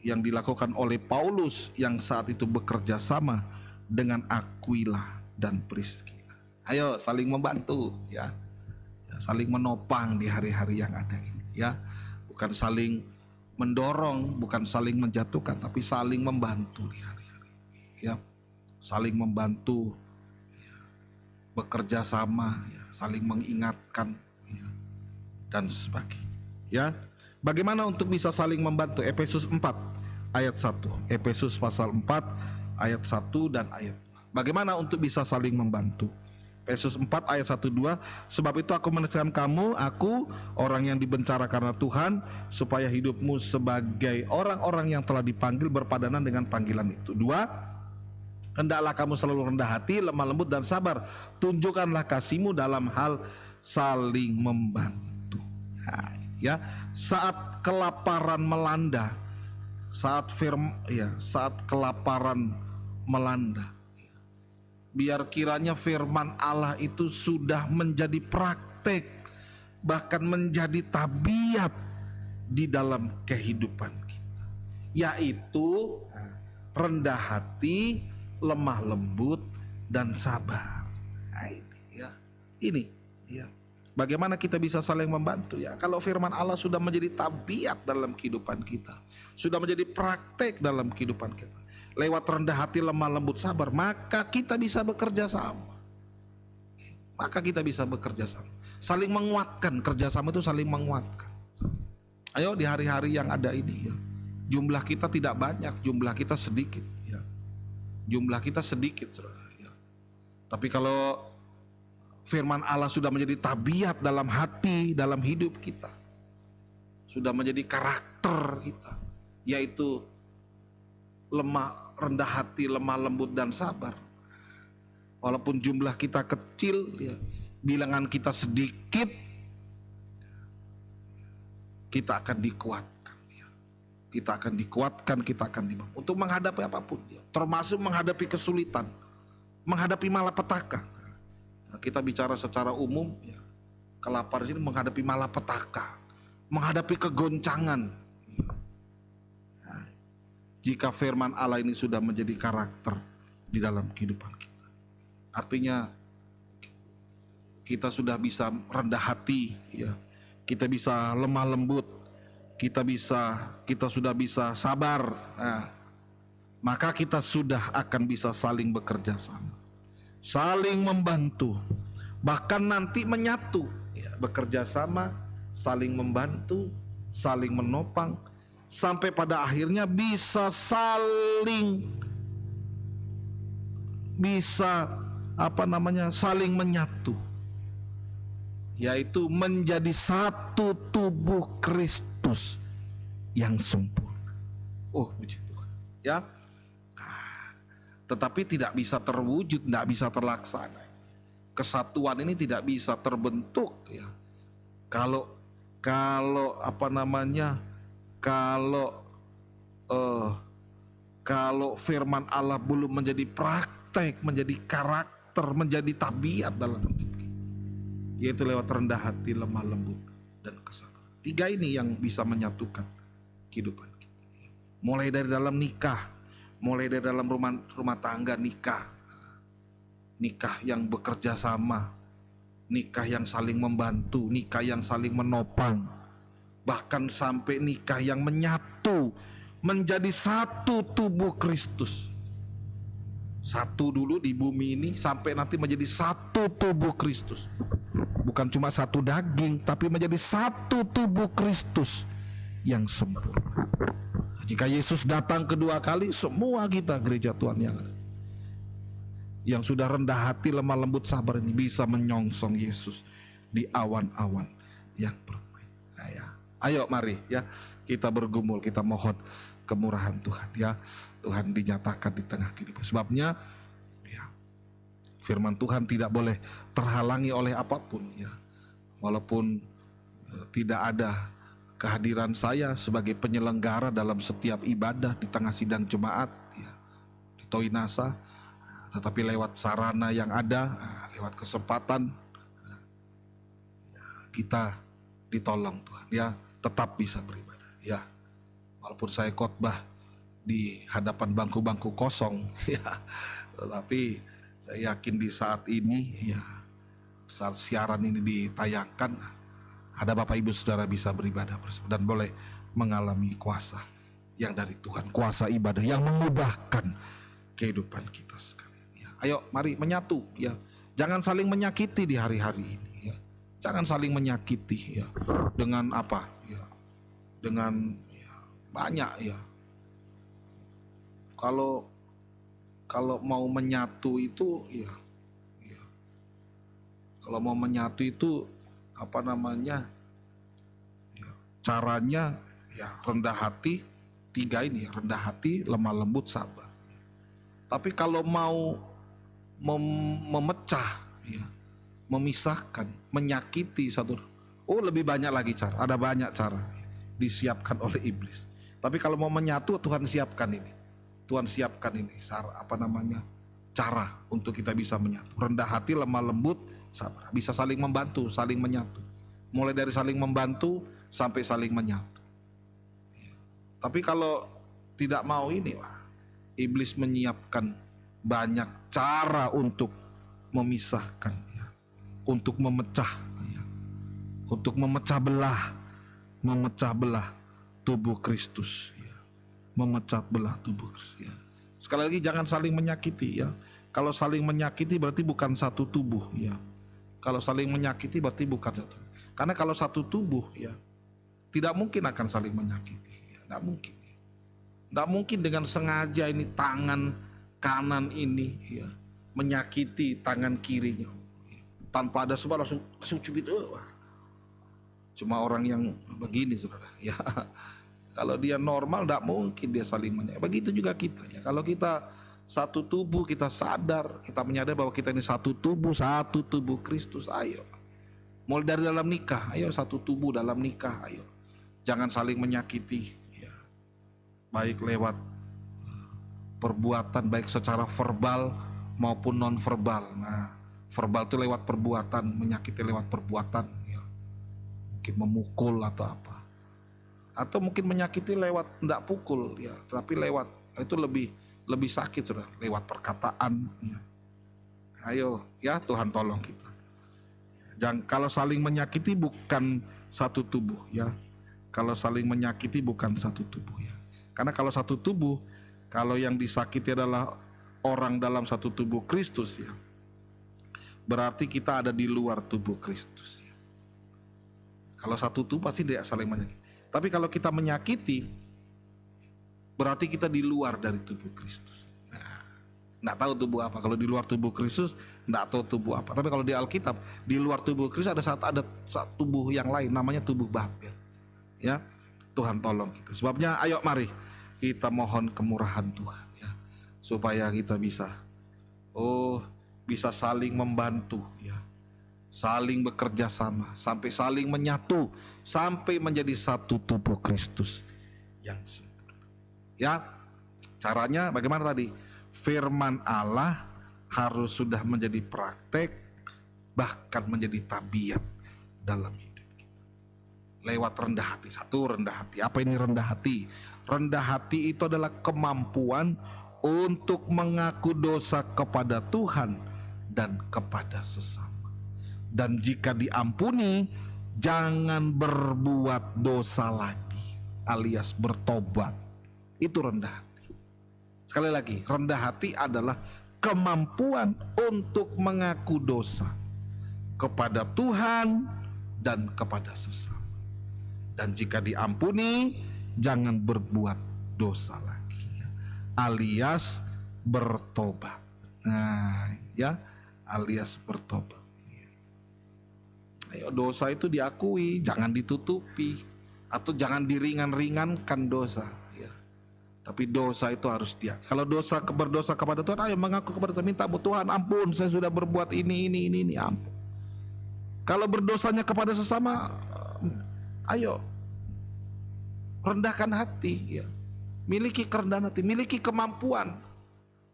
Speaker 1: yang dilakukan oleh Paulus yang saat itu bekerja sama dengan Aquila dan Priscilla. Ayo saling membantu ya, saling menopang di hari-hari yang ada ini ya. Bukan saling mendorong, bukan saling menjatuhkan, tapi saling membantu di hari-hari ya. Saling membantu ya, bekerja sama ya, saling mengingatkan ya, dan sebagainya ya. Bagaimana untuk bisa saling membantu? Efesus 4 ayat 1, Efesus pasal 4 ayat 1 dan ayat 2. Bagaimana untuk bisa saling membantu? Efesus 4 ayat 1-2, sebab itu aku menegaskan kamu, aku orang yang dibencara karena Tuhan, supaya hidupmu sebagai orang-orang yang telah dipanggil berpadanan dengan panggilan itu. 2, hendaklah kamu selalu rendah hati, lemah lembut dan sabar. Tunjukkanlah kasihmu dalam hal saling membantu. Nah, ya, saat kelaparan melanda, saat kelaparan melanda, biar kiranya firman Allah itu sudah menjadi praktek, bahkan menjadi tabiat di dalam kehidupan kita, yaitu rendah hati, lemah lembut dan sabar. Nah, ini ya. Bagaimana kita bisa saling membantu ya? Kalau firman Allah sudah menjadi tabiat dalam kehidupan kita, sudah menjadi praktek dalam kehidupan kita, lewat rendah hati, lemah lembut, sabar, maka kita bisa bekerja sama. Saling menguatkan, kerjasama itu saling menguatkan. Ayo di hari-hari yang ada ini ya, jumlah kita tidak banyak, jumlah kita sedikit ya. Ya. Tapi kalau firman Allah sudah menjadi tabiat dalam hati, dalam hidup kita, sudah menjadi karakter kita, yaitu rendah hati, lemah lembut dan sabar. Walaupun jumlah kita kecil ya, bilangan kita sedikit, kita akan dikuatkan ya. Kita akan dibangun untuk menghadapi apapun ya, termasuk menghadapi kesulitan, menghadapi malapetaka. Nah, kita bicara secara umum ya, kelaparan ini menghadapi malapetaka, menghadapi kegoncangan. Nah, jika firman Allah ini sudah menjadi karakter di dalam kehidupan kita, artinya kita sudah bisa rendah hati ya, kita bisa lemah lembut, kita sudah bisa sabar. Nah, maka kita sudah akan bisa saling bekerja sama, saling membantu, bahkan nanti menyatu ya, bekerja sama, saling membantu, saling menopang, sampai pada akhirnya saling menyatu, yaitu menjadi satu tubuh Kristus yang sempurna. Oh, puji Tuhan ya. Tetapi tidak bisa terwujud, tidak bisa terlaksana. Kesatuan ini tidak bisa terbentuk ya, kalau firman Allah belum menjadi praktek, menjadi karakter, menjadi tabiat dalam hidup kita, yaitu lewat rendah hati, lemah lembut dan kesabaran. 3 ini yang bisa menyatukan kehidupan kita. Mulai dari dalam nikah, mulai dari dalam rumah tangga, nikah yang bekerja sama, nikah yang saling membantu, nikah yang saling menopang, bahkan sampai nikah yang menyatu menjadi satu tubuh Kristus. Satu dulu di bumi ini sampai nanti menjadi satu tubuh Kristus. Bukan cuma satu daging, tapi menjadi satu tubuh Kristus yang sempurna. Jika Yesus datang kedua kali, semua kita gereja Tuhan yang sudah rendah hati, lemah lembut, sabar ini bisa menyongsong Yesus di awan-awan yang permai. Ayo mari ya, kita bergumul, kita mohon kemurahan Tuhan ya. Tuhan dinyatakan di tengah kehidupan. Sebabnya ya, firman Tuhan tidak boleh terhalangi oleh apapun ya. Walaupun tidak ada kehadiran saya sebagai penyelenggara dalam setiap ibadah di tengah sidang jemaat ya, di Toinasa, tetapi lewat sarana yang ada, lewat kesempatan kita ditolong Tuhan ya, tetap bisa beribadah ya. Walaupun saya khotbah di hadapan bangku-bangku kosong ya, tetapi saya yakin di saat ini ya, saat siaran ini ditayangkan, ada Bapak Ibu Saudara bisa beribadah bersama dan boleh mengalami kuasa yang dari Tuhan, kuasa ibadah yang mengubahkan kehidupan kita sekalian ya. Ayo mari menyatu ya, jangan saling menyakiti di hari-hari ini ya. Jangan saling menyakiti ya, dengan apa ya, dengan ya, banyak ya. Kalau kalau mau menyatu itu ya, kalau mau menyatu itu apa namanya? Ya, caranya ya rendah hati, 3 ini ya, rendah hati, lemah lembut, sabar. Tapi kalau mau memecah ya, memisahkan, menyakiti satu, lebih banyak lagi cara. Ada banyak cara disiapkan oleh iblis. Tapi kalau mau menyatu, Tuhan siapkan ini. Tuhan siapkan ini cara untuk kita bisa menyatu. Rendah hati, lemah lembut, sabar. Bisa saling membantu, saling menyatu. Mulai dari saling membantu sampai saling menyatu. Tapi kalau tidak mau ini, iblis menyiapkan banyak cara untuk memisahkan ya, untuk memecah ya, untuk memecah belah tubuh Kristus ya, memecah belah tubuh Kristus ya. Sekali lagi jangan saling menyakiti ya. Kalau saling menyakiti berarti bukan satu tubuh ya. Kalau saling menyakiti berarti bukan satu. Karena kalau satu tubuh ya, tidak mungkin akan saling menyakiti ya, tidak mungkin. Tidak mungkin dengan sengaja ini tangan kanan ini ya menyakiti tangan kirinya tanpa ada sebab langsung cubit. Cuma orang yang begini saudara ya. Kalau dia normal tidak mungkin dia saling menyakiti. Begitu juga kita ya. Kalau kita satu tubuh, kita sadar, kita menyadari bahwa kita ini satu tubuh Kristus. Ayo, mulai dari dalam nikah, ayo satu tubuh dalam nikah. Ayo, jangan saling menyakiti ya. Baik lewat perbuatan, baik secara verbal maupun non verbal. Nah, verbal itu lewat perbuatan, menyakiti lewat perbuatan ya. Mungkin memukul atau apa. Atau mungkin menyakiti lewat tidak pukul ya, tapi lewat itu lebih sakit sudah, lewat perkataan ya. Ayo ya, Tuhan tolong kita. Jangan, kalau saling menyakiti bukan satu tubuh ya. Kalau saling menyakiti bukan satu tubuh ya. Karena kalau satu tubuh, kalau yang disakiti adalah orang dalam satu tubuh Kristus ya, berarti kita ada di luar tubuh Kristus ya. Kalau satu tubuh pasti tidak saling menyakiti. Tapi kalau kita menyakiti, berarti kita di luar dari tubuh Kristus. Nah, tidak tahu tubuh apa. Kalau di luar tubuh Kristus, tidak tahu tubuh apa. Tapi kalau di Alkitab, di luar tubuh Kristus ada satu tubuh yang lain, namanya tubuh Babel. Ya, Tuhan tolong kita. Sebabnya, ayo mari kita mohon kemurahan Tuhan ya, supaya kita bisa saling membantu ya, saling bekerja sama, sampai saling menyatu, sampai menjadi satu tubuh Kristus yang sempurna. Ya, caranya bagaimana tadi? Firman Allah harus sudah menjadi praktek, bahkan menjadi tabiat dalam hidup kita. Lewat rendah hati. Satu, rendah hati. Apa ini rendah hati? Rendah hati itu adalah kemampuan untuk mengaku dosa kepada Tuhan dan kepada sesama. Dan jika diampuni, jangan berbuat dosa lagi, alias bertobat. Itu rendah hati. Sekali lagi, rendah hati adalah kemampuan untuk mengaku dosa kepada Tuhan dan kepada sesama. Dan jika diampuni, jangan berbuat dosa lagi, alias bertobat. Nah, ya, alias bertobat. Ayo, dosa itu diakui, jangan ditutupi, atau jangan diringan-ringankan dosa. Ya. Tapi dosa itu harus dia. Kalau berdosa kepada Tuhan, ayo mengaku kepada Tuhan, minta Tuhan ampun, saya sudah berbuat ini, ampun. Kalau berdosanya kepada sesama, ayo rendahkan hati ya. Miliki kerendahan hati, miliki kemampuan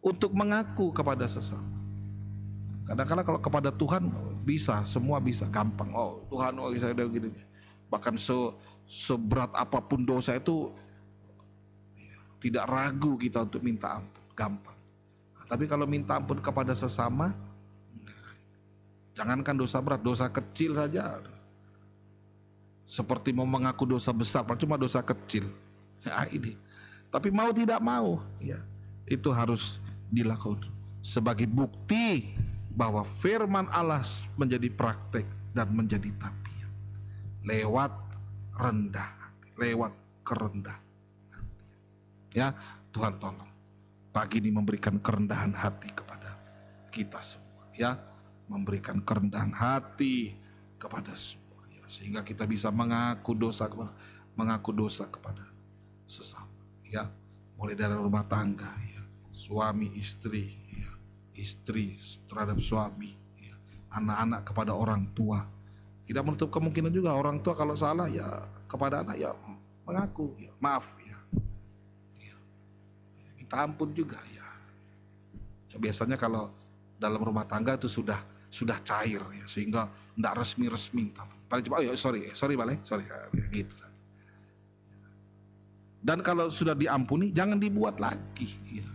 Speaker 1: untuk mengaku kepada sesama. Kadang-kadang kalau kepada Tuhan bisa, semua bisa, gampang. Oh Tuhan, saya udah gini. Bahkan seberat apapun dosa itu tidak ragu kita untuk minta ampun, gampang. Tapi kalau minta ampun kepada sesama, jangankan dosa berat, dosa kecil saja. Seperti mau mengaku dosa besar, cuma dosa kecil. Ya, ini. Tapi mau tidak mau, ya, itu harus dilakukan sebagai bukti bahwa firman Allah menjadi praktek dan menjadi tabiat lewat rendah hati, lewat kerendahan hati. Ya, Tuhan tolong. pagi ini memberikan kerendahan hati kepada kita semua, ya, memberikan kerendahan hati kepada semua, ya, sehingga kita bisa mengaku dosa kepada sesama, ya, mulai dari rumah tangga, ya, suami istri, ya, istri terhadap suami, ya, anak-anak kepada orang tua. Tidak menutup kemungkinan juga orang tua kalau salah ya kepada anak ya mengaku, ya, maaf, ya, minta ampun juga, ya. Ya, biasanya kalau dalam rumah tangga itu sudah cair, ya, sehingga tidak resmi paling cuma sorry balik ya, gitu. Dan kalau sudah diampuni jangan dibuat lagi, ya.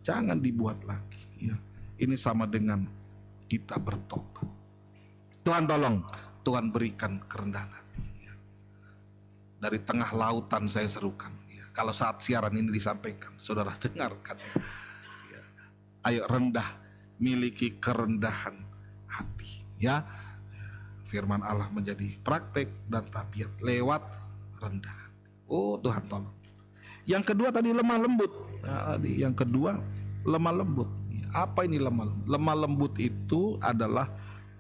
Speaker 1: Jangan dibuat lagi, ya. Ini sama dengan kita bertobat. Tuhan tolong, Tuhan berikan kerendahan hati, ya. Dari tengah lautan saya serukan, ya. Kalau saat siaran ini disampaikan, saudara dengarkan, ya. Ayo rendah, miliki kerendahan hati, ya. Firman Allah menjadi praktek dan tabiat lewat rendah. Oh Tuhan tolong. Yang kedua tadi lemah lembut. Nah, yang kedua lemah lembut. Apa ini lemah lembut? Lemah lembut itu adalah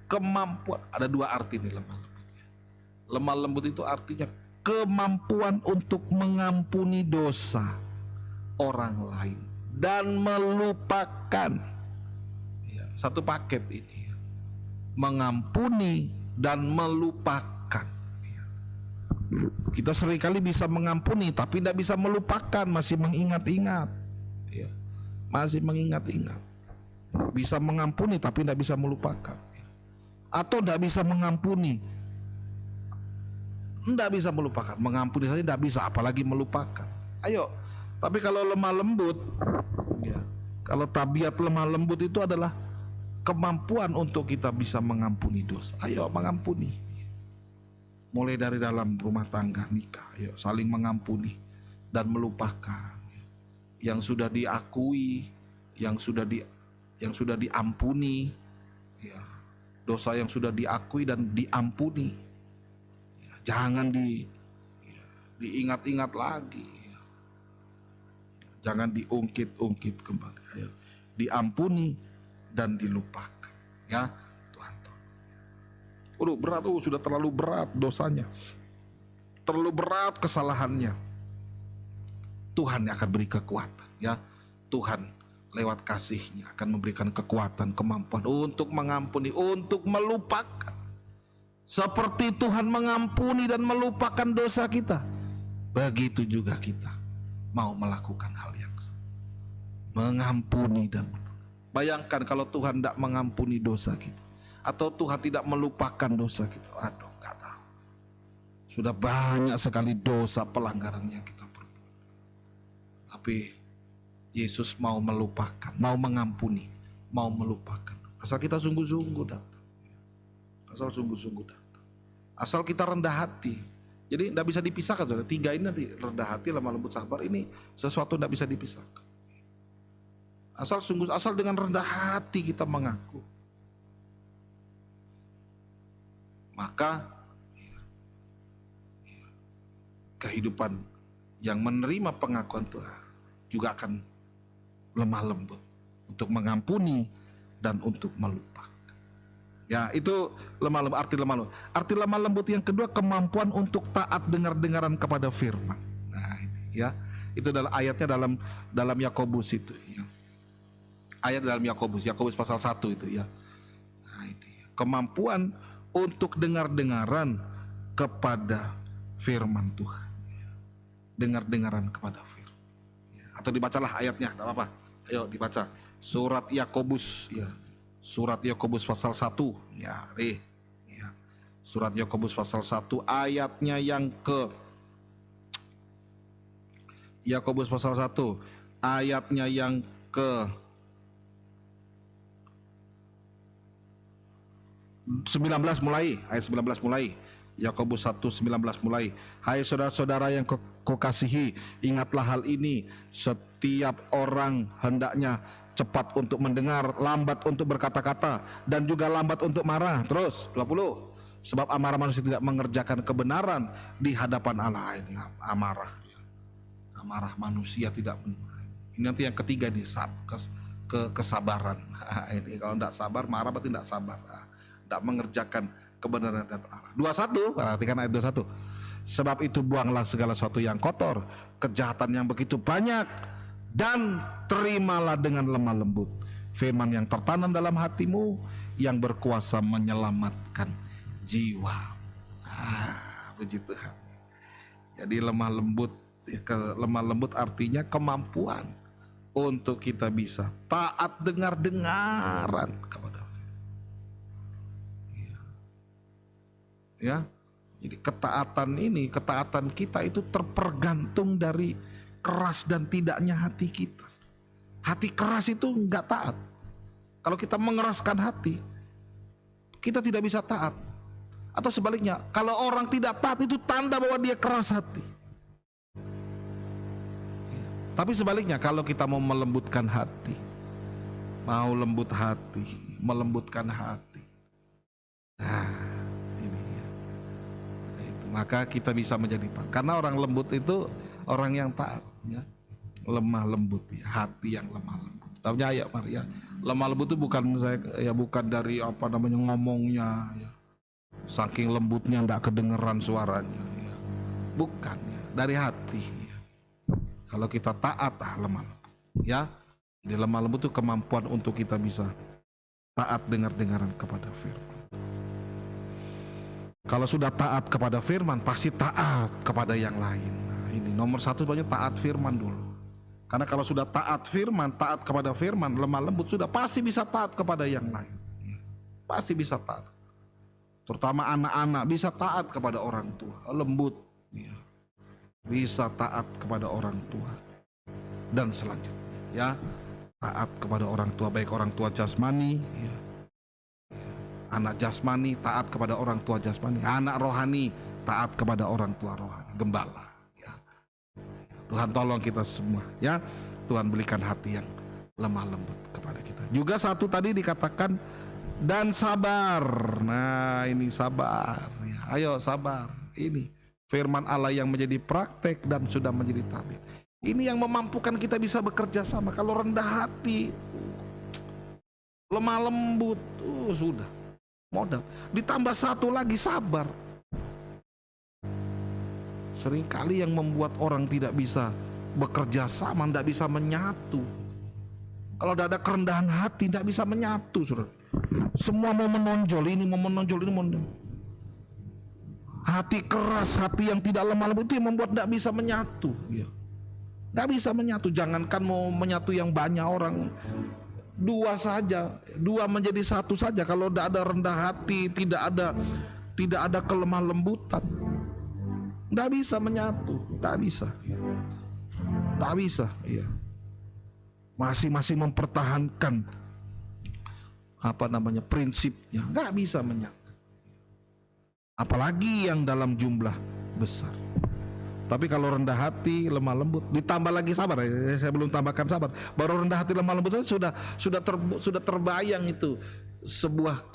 Speaker 1: kemampuan. Ada dua arti nih lemah lembut. Lemah lembut itu artinya kemampuan untuk mengampuni dosa orang lain dan melupakan. Ya, satu paket ini. Mengampuni dan melupakan. Kita seringkali bisa mengampuni tapi tidak bisa melupakan, masih mengingat-ingat, ya. Masih mengingat-ingat. Bisa mengampuni tapi tidak bisa melupakan, ya. Atau tidak bisa mengampuni, tidak bisa melupakan. Mengampuni saja tidak bisa, apalagi melupakan. Ayo, tapi kalau lemah lembut, ya, kalau tabiat lemah lembut itu adalah kemampuan untuk kita bisa mengampuni dosa. Ayo mengampuni. Mulai dari dalam rumah tangga nikah, ayo saling mengampuni dan melupakan. Yang sudah diakui, yang sudah diampuni, ya, dosa yang sudah diakui dan diampuni, ya, jangan diingat-ingat lagi, ya. Jangan diungkit-ungkit kembali, ayo diampuni dan dilupakan, ya. Berat, sudah terlalu berat dosanya, terlalu berat kesalahannya. Tuhan yang akan beri kekuatan, ya. Tuhan lewat kasih-Nya akan memberikan kekuatan, kemampuan untuk mengampuni, untuk melupakan. Seperti Tuhan mengampuni dan melupakan dosa kita, begitu juga kita mau melakukan hal yang sama, mengampuni dan melupakan. Bayangkan kalau Tuhan tidak mengampuni dosa kita, atau Tuhan tidak melupakan dosa kita. Aduh, gak tahu. Sudah banyak sekali dosa pelanggaran yang kita perbuat. Tapi Yesus mau melupakan, mau mengampuni, mau melupakan. Asal kita sungguh-sungguh datang. Asal sungguh-sungguh datang. Asal kita rendah hati. Jadi tidak bisa dipisahkan, saudara. Tiga ini nanti, rendah hati, lemah lembut, sabar, ini sesuatu tidak bisa dipisahkan. Asal dengan rendah hati kita mengaku, maka kehidupan yang menerima pengakuan Tuhan juga akan lemah lembut untuk mengampuni dan untuk melupakan. Ya, itu lemah lembut, arti lemah lembut. Arti lemah lembut yang kedua, kemampuan untuk taat dengar-dengaran kepada firman. Nah, ini, ya, itu adalah ayatnya dalam Yakobus itu, ya. Ayat dalam Yakobus pasal 1 itu, ya. Nah, ini kemampuan untuk dengar-dengaran kepada firman Tuhan, dengar-dengaran kepada firman, ya. Atau dibacalah ayatnya, tidak apa-apa. Ayo dibaca surat Yakobus, ya, surat Yakobus pasal 1, ya, ya. Surat Yakobus pasal 1 ayatnya yang ke Yakobus pasal 1 ayatnya yang ke 19 mulai, ayat 19 mulai. Yakobus 1:19 mulai. Hai saudara-saudara yang kukasihi, ingatlah hal ini, setiap orang hendaknya cepat untuk mendengar, lambat untuk berkata-kata, dan juga lambat untuk marah. Terus 20. Sebab amarah manusia tidak mengerjakan kebenaran di hadapan Allah. Ini amarah. Amarah manusia tidak benar. Nanti yang ketiga nih, kesabaran. Ini kalau tidak sabar, marah berarti tidak sabar. Tidak mengerjakan kebenaran dan Allah. 21, perhatikan ayat 21. Sebab itu buanglah segala sesuatu yang kotor, kejahatan yang begitu banyak, dan terimalah dengan lemah lembut firman yang tertanam dalam hatimu, yang berkuasa menyelamatkan jiwa. Puji Tuhan. Jadi lemah lembut artinya kemampuan untuk kita bisa taat dengar-dengaran kepada firman. Ya. Jadi ketaatan kita itu terpergantung dari keras dan tidaknya hati kita. Hati keras itu enggak taat. Kalau kita mengeraskan hati, kita tidak bisa taat. Atau sebaliknya, kalau orang tidak taat itu tanda bahwa dia keras hati. Tapi sebaliknya, kalau kita mau melembutkan hati, mau lembut hati, melembutkan hati, ini ya. Itu, maka kita bisa menjadi taat. Karena orang lembut itu orang yang taat, ya. Lemah lembut, ya. Hati yang lemah lembut. Tahunya ya Maria, lemah lembut itu bukan bukan dari ngomongnya, ya. Saking lembutnya tidak kedengeran suaranya, ya. Bukan, ya. Dari hati, ya. Kalau kita taat, lemah lembut, ya. Di lemah lembut itu kemampuan untuk kita bisa taat dengar-dengaran kepada firman. Kalau sudah taat kepada firman, pasti taat kepada yang lain. Nah, ini nomor satu, banyak taat firman dulu. Karena kalau sudah taat firman, taat kepada firman, lemah lembut, sudah pasti bisa taat kepada yang lain. Pasti bisa taat. Terutama anak-anak bisa taat kepada orang tua, lembut. Ya. Bisa taat kepada orang tua. Dan selanjutnya, ya, taat kepada orang tua, baik orang tua jasmani, ya. Anak jasmani taat kepada orang tua jasmani, anak rohani taat kepada orang tua rohani, gembala. Tuhan tolong kita semua, ya. Tuhan berikan hati yang lemah lembut kepada kita. Juga satu tadi dikatakan dan sabar. Nah, ini sabar, ya. Ayo sabar. Ini firman Allah yang menjadi praktek dan sudah menjadi tabir. Ini yang memampukan kita bisa bekerja sama. Kalau rendah hati, lemah lembut, sudah modal. Ditambah satu lagi, sabar. Seringkali yang membuat orang tidak bisa bekerja sama, tidak bisa menyatu. Kalau tidak ada kerendahan hati, tidak bisa menyatu, saudara. Semua mau menonjol ini, mau menonjol ini, mau menonjol. Hati keras, hati yang tidak lemah lembut itu yang membuat tidak bisa menyatu. Ya. Tidak bisa menyatu. Jangankan mau menyatu yang banyak orang, dua saja, dua menjadi satu saja. Kalau tidak ada rendah hati, tidak ada kelemah lembutan, tidak bisa menyatu, tidak bisa, tidak bisa, ya. Masing-masing mempertahankan prinsipnya, nggak bisa menyatu. Apalagi yang dalam jumlah besar. Tapi kalau rendah hati, lemah lembut, ditambah lagi sabar, saya belum tambahkan sabar. Baru rendah hati, lemah lembut saja sudah terbayang itu sebuah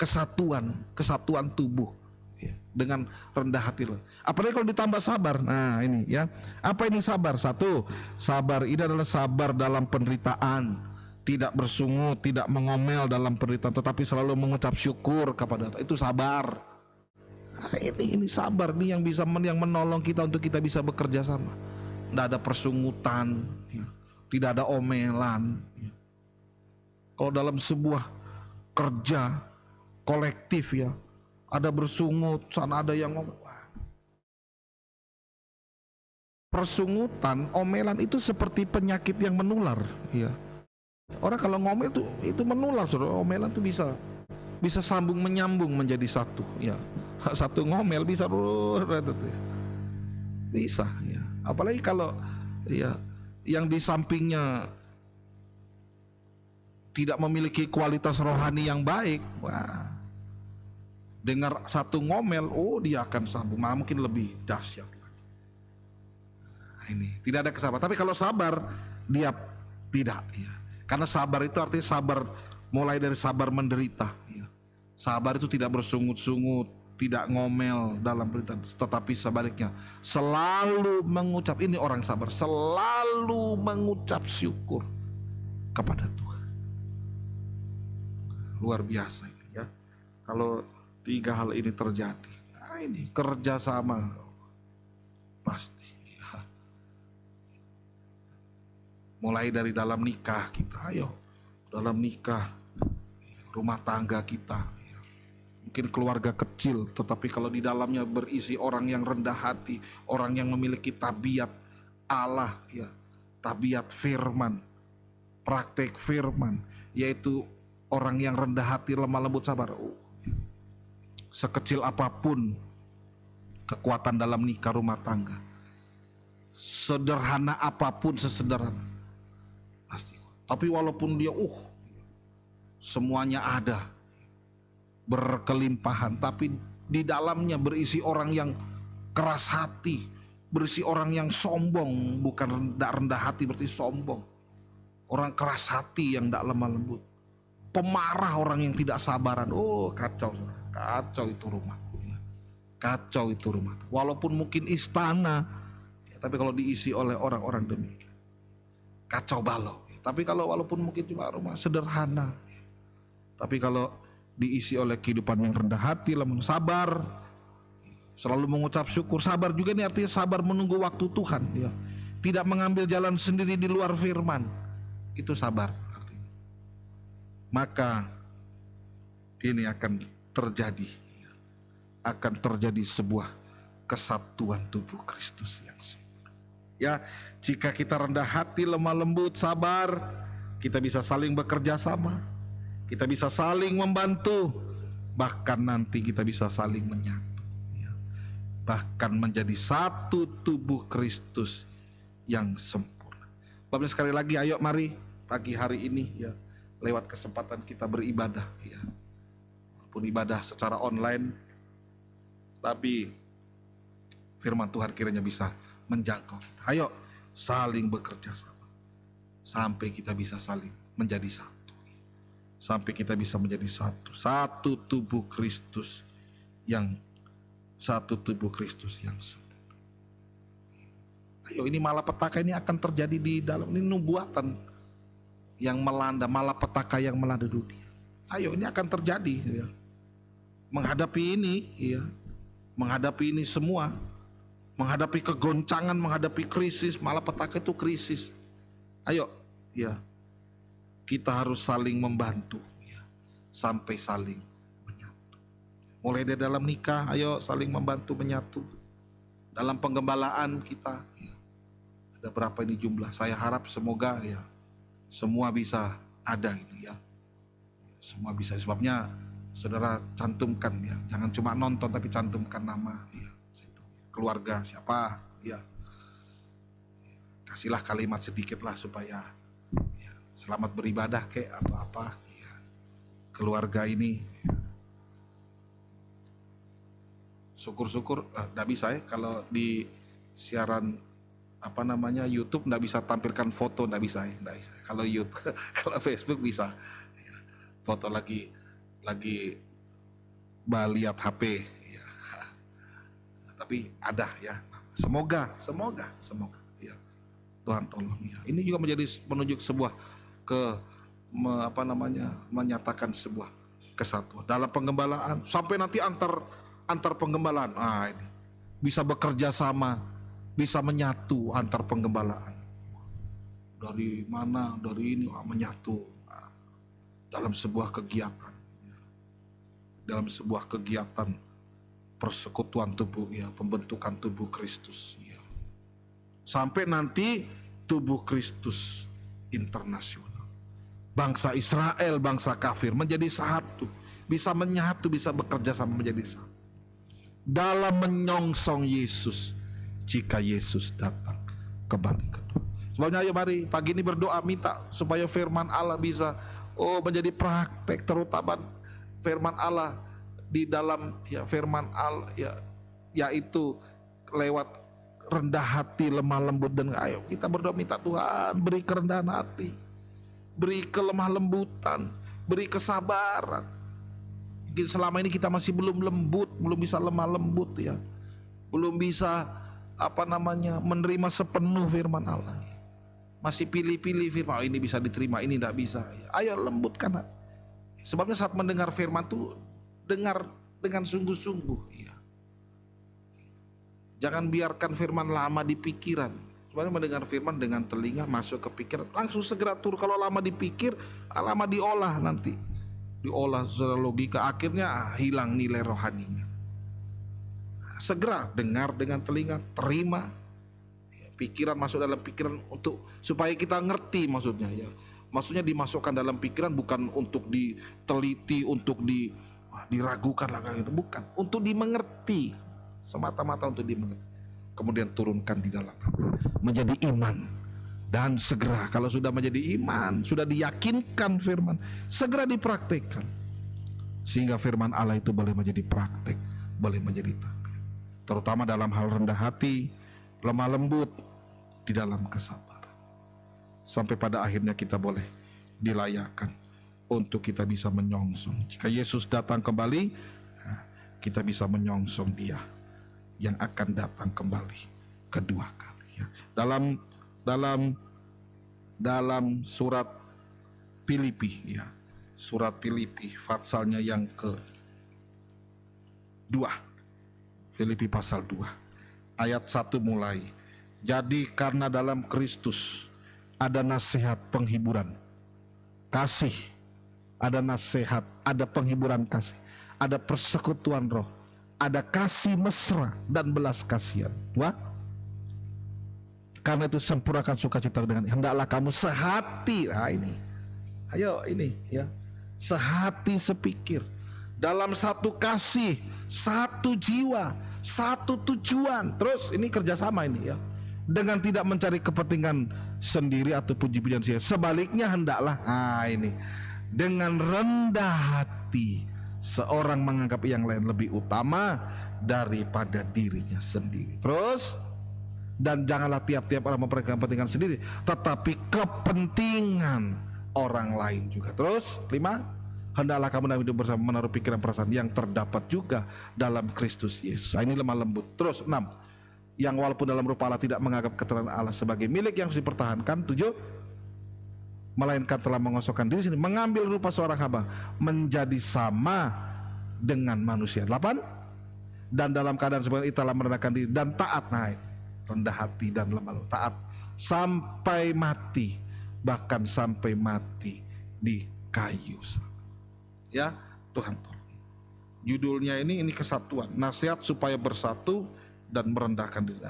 Speaker 1: kesatuan tubuh. Ya, dengan rendah hati. Apalagi kalau ditambah sabar. Nah ini ya, apa ini sabar? Satu, sabar ini adalah sabar dalam penderitaan, tidak bersungut, tidak mengomel dalam penderitaan, tetapi selalu mengucap syukur kepada Allah. Itu sabar. Nah, ini sabar nih yang menolong kita untuk kita bisa bekerja sama. Tidak ada persungutan, ya. Tidak ada omelan. Ya. Kalau dalam sebuah kerja kolektif, ya, ada bersungut, sana ada yang ngomong. Persungutan, omelan itu seperti penyakit yang menular, ya. Orang kalau ngomel itu menular, saudara. Omelan itu bisa sambung menyambung menjadi satu, ya. Satu ngomel bisa ya. Apalagi kalau ya yang di sampingnya tidak memiliki kualitas rohani yang baik, wah. Dengar satu ngomel, dia akan sambung, mungkin lebih dahsyat lagi. Nah, ini tidak ada kesabaran. Tapi kalau sabar, dia tidak, ya. Karena sabar itu artinya sabar mulai dari sabar menderita, ya. Sabar itu tidak bersungut-sungut, tidak ngomel dalam berita, tetapi sebaliknya selalu mengucap, ini orang sabar, selalu mengucap syukur kepada Tuhan. Luar biasa ini ya. Kalau 3 hal ini terjadi, nah ini kerjasama pasti ya. Mulai dari dalam nikah kita, ayo dalam nikah, rumah tangga kita, ya. Mungkin keluarga kecil, tetapi kalau di dalamnya berisi orang yang rendah hati, orang yang memiliki tabiat Allah, ya, tabiat firman, praktek firman, yaitu orang yang rendah hati, lemah lembut, sabar. Sekecil apapun kekuatan dalam nikah rumah tangga, sederhana apapun, sesederhana pasti. Tapi walaupun dia semuanya ada, berkelimpahan, tapi di dalamnya berisi orang yang keras hati, berisi orang yang sombong, bukan rendah hati berarti sombong. Orang keras hati yang tidak lemah lembut, pemarah, orang yang tidak sabaran. Kacau, kacau itu rumah, kacau itu rumah. Walaupun mungkin istana, tapi kalau diisi oleh orang-orang demikian, kacau balau. Tapi kalau walaupun mungkin cuma rumah sederhana, tapi kalau diisi oleh kehidupan yang rendah hati, lemah, sabar, selalu mengucap syukur. Sabar juga ini artinya sabar menunggu waktu Tuhan, ya. Tidak mengambil jalan sendiri di luar firman. Itu sabar artinya. Maka ini akan terjadi sebuah kesatuan tubuh Kristus yang sempurna. Ya, jika kita rendah hati, lemah lembut, sabar, kita bisa saling bekerja sama, kita bisa saling membantu, bahkan nanti kita bisa saling menyatu, ya. Bahkan menjadi satu tubuh Kristus yang sempurna. Bapak sekali lagi, ayo mari pagi hari ini, ya, lewat kesempatan kita beribadah, ya, walaupun ibadah secara online, tapi firman Tuhan kiranya bisa menjangkau kita. Ayo saling bekerja sama sampai kita bisa saling menjadi satu, sampai kita bisa menjadi satu tubuh Kristus yang sempurna. Ayo, ini malapetaka ini akan terjadi di dalam, ini nubuatan yang melanda, malapetaka yang melanda dunia. Ayo, ini akan terjadi, ya. Menghadapi ini, ya, menghadapi ini semua, menghadapi kegoncangan, menghadapi krisis, malapetaka itu krisis. Ayo, ya, kita harus saling membantu, ya, sampai saling menyatu. Mulai dari dalam nikah, ayo saling membantu menyatu. Dalam penggembalaan kita, ya, ada berapa ini jumlah? Saya harap semoga, ya, semua bisa ada ini, ya. Semua bisa, sebabnya saudara cantumkan, ya, jangan cuma nonton tapi cantumkan nama, ya, keluarga siapa, ya. Kasihlah kalimat sedikit lah supaya, ya, selamat beribadah kek atau apa, ya. Keluarga ini, ya. Syukur-syukur enggak bisa, ya, kalau di siaran YouTube enggak bisa tampilkan foto, enggak bisa, ya. Enggak bisa. Kalau YouTube, kalau Facebook bisa, ya. Foto lagi lihat HP, ya. Tapi ada, ya. Semoga, ya. Tuhan tolong, ya. Ini juga menunjuk sebuah menyatakan sebuah kesatuan dalam penggembalaan, sampai nanti antar penggembalaan. Ini bisa bekerja sama, bisa menyatu antar penggembalaan. Dari mana, dari ini menyatu dalam sebuah kegiatan. Dalam sebuah kegiatan persekutuan tubuh, ya, pembentukan tubuh Kristus, ya. Sampai nanti tubuh Kristus internasional. Bangsa Israel, bangsa kafir menjadi satu, bisa menyatu, bisa bekerja sama menjadi satu. Dalam menyongsong Yesus jika Yesus datang kembali kedua. Sebabnya ayo mari pagi ini berdoa minta supaya firman Allah bisa menjadi praktek, terutama firman Allah di dalam, ya, firman Allah, ya, yaitu lewat rendah hati, lemah lembut, dan ayo kita berdoa minta Tuhan beri kerendahan hati, beri kelemah lembutan, beri kesabaran. Mungkin selama ini kita masih belum lembut, belum bisa lemah lembut, ya, belum bisa menerima sepenuh firman Allah. masih pilih-pilih firman, ini bisa diterima, ini tidak bisa. Ayo lembutkan. Sebabnya saat mendengar firman tuh dengar dengan sungguh-sungguh. Ya. Jangan biarkan firman lama di pikiran. Sebenarnya mendengar firman dengan telinga masuk ke pikiran, langsung segera turun. Kalau lama dipikir, lama diolah nanti. Diolah secara logika, akhirnya hilang nilai rohaninya. Segera dengar dengan telinga, terima. Pikiran masuk dalam pikiran untuk supaya kita ngerti maksudnya ya. Maksudnya dimasukkan dalam pikiran bukan untuk diteliti, untuk diragukan lah gitu, bukan. Untuk dimengerti, semata-mata untuk dimengerti. Kemudian turunkan di dalam menjadi iman. Dan segera kalau sudah menjadi iman, sudah diyakinkan firman, segera dipraktikkan. Sehingga firman Allah itu boleh menjadi praktik, boleh menjadi tabiat. Terutama dalam hal rendah hati, lemah lembut, di dalam kesabaran. Sampai pada akhirnya kita boleh dilayakkan untuk kita bisa menyongsong. Jika Yesus datang kembali, kita bisa menyongsong Dia yang akan datang kembali kedua kali. Dalam surat Filipi, ya, surat Filipi pasalnya yang ke-2, Filipi pasal 2 ayat 1 mulai. Jadi karena dalam Kristus ada nasihat penghiburan kasih, ada nasihat, ada penghiburan kasih, ada persekutuan roh, ada kasih mesra dan belas kasihan. Wah, karena itu sempurnakan sukacita dengan hendaklah kamu sehati. Nah ini, ayo ini ya, sehati sepikir, dalam satu kasih, satu jiwa, satu tujuan. Terus ini kerjasama ini ya, dengan tidak mencari kepentingan sendiri atau puji-pujian sia. Sebaliknya hendaklah, ini, dengan rendah hati seorang menganggap yang lain lebih utama daripada dirinya sendiri. Terus, dan janganlah tiap-tiap orang memperhatikan kepentingan sendiri, tetapi kepentingan orang lain juga. Terus 5, hendaklah kamu dalam hidup bersama menaruh pikiran perasaan yang terdapat juga dalam Kristus Yesus. Ini lemah lembut. Terus 6, yang walaupun dalam rupa Allah tidak menganggap ketuhanan Allah sebagai milik yang harus dipertahankan. 7, melainkan telah mengosongkan diri sendiri, mengambil rupa seorang hamba, menjadi sama dengan manusia. 8, dan dalam keadaan sebagai itu telah merendahkan diri dan taat. Nah, rendah hati dan lemah lembut, taat sampai mati, bahkan sampai mati di kayu. Ya, Tuhan tolong. Judulnya ini kesatuan, nasihat supaya bersatu dan merendahkan diri,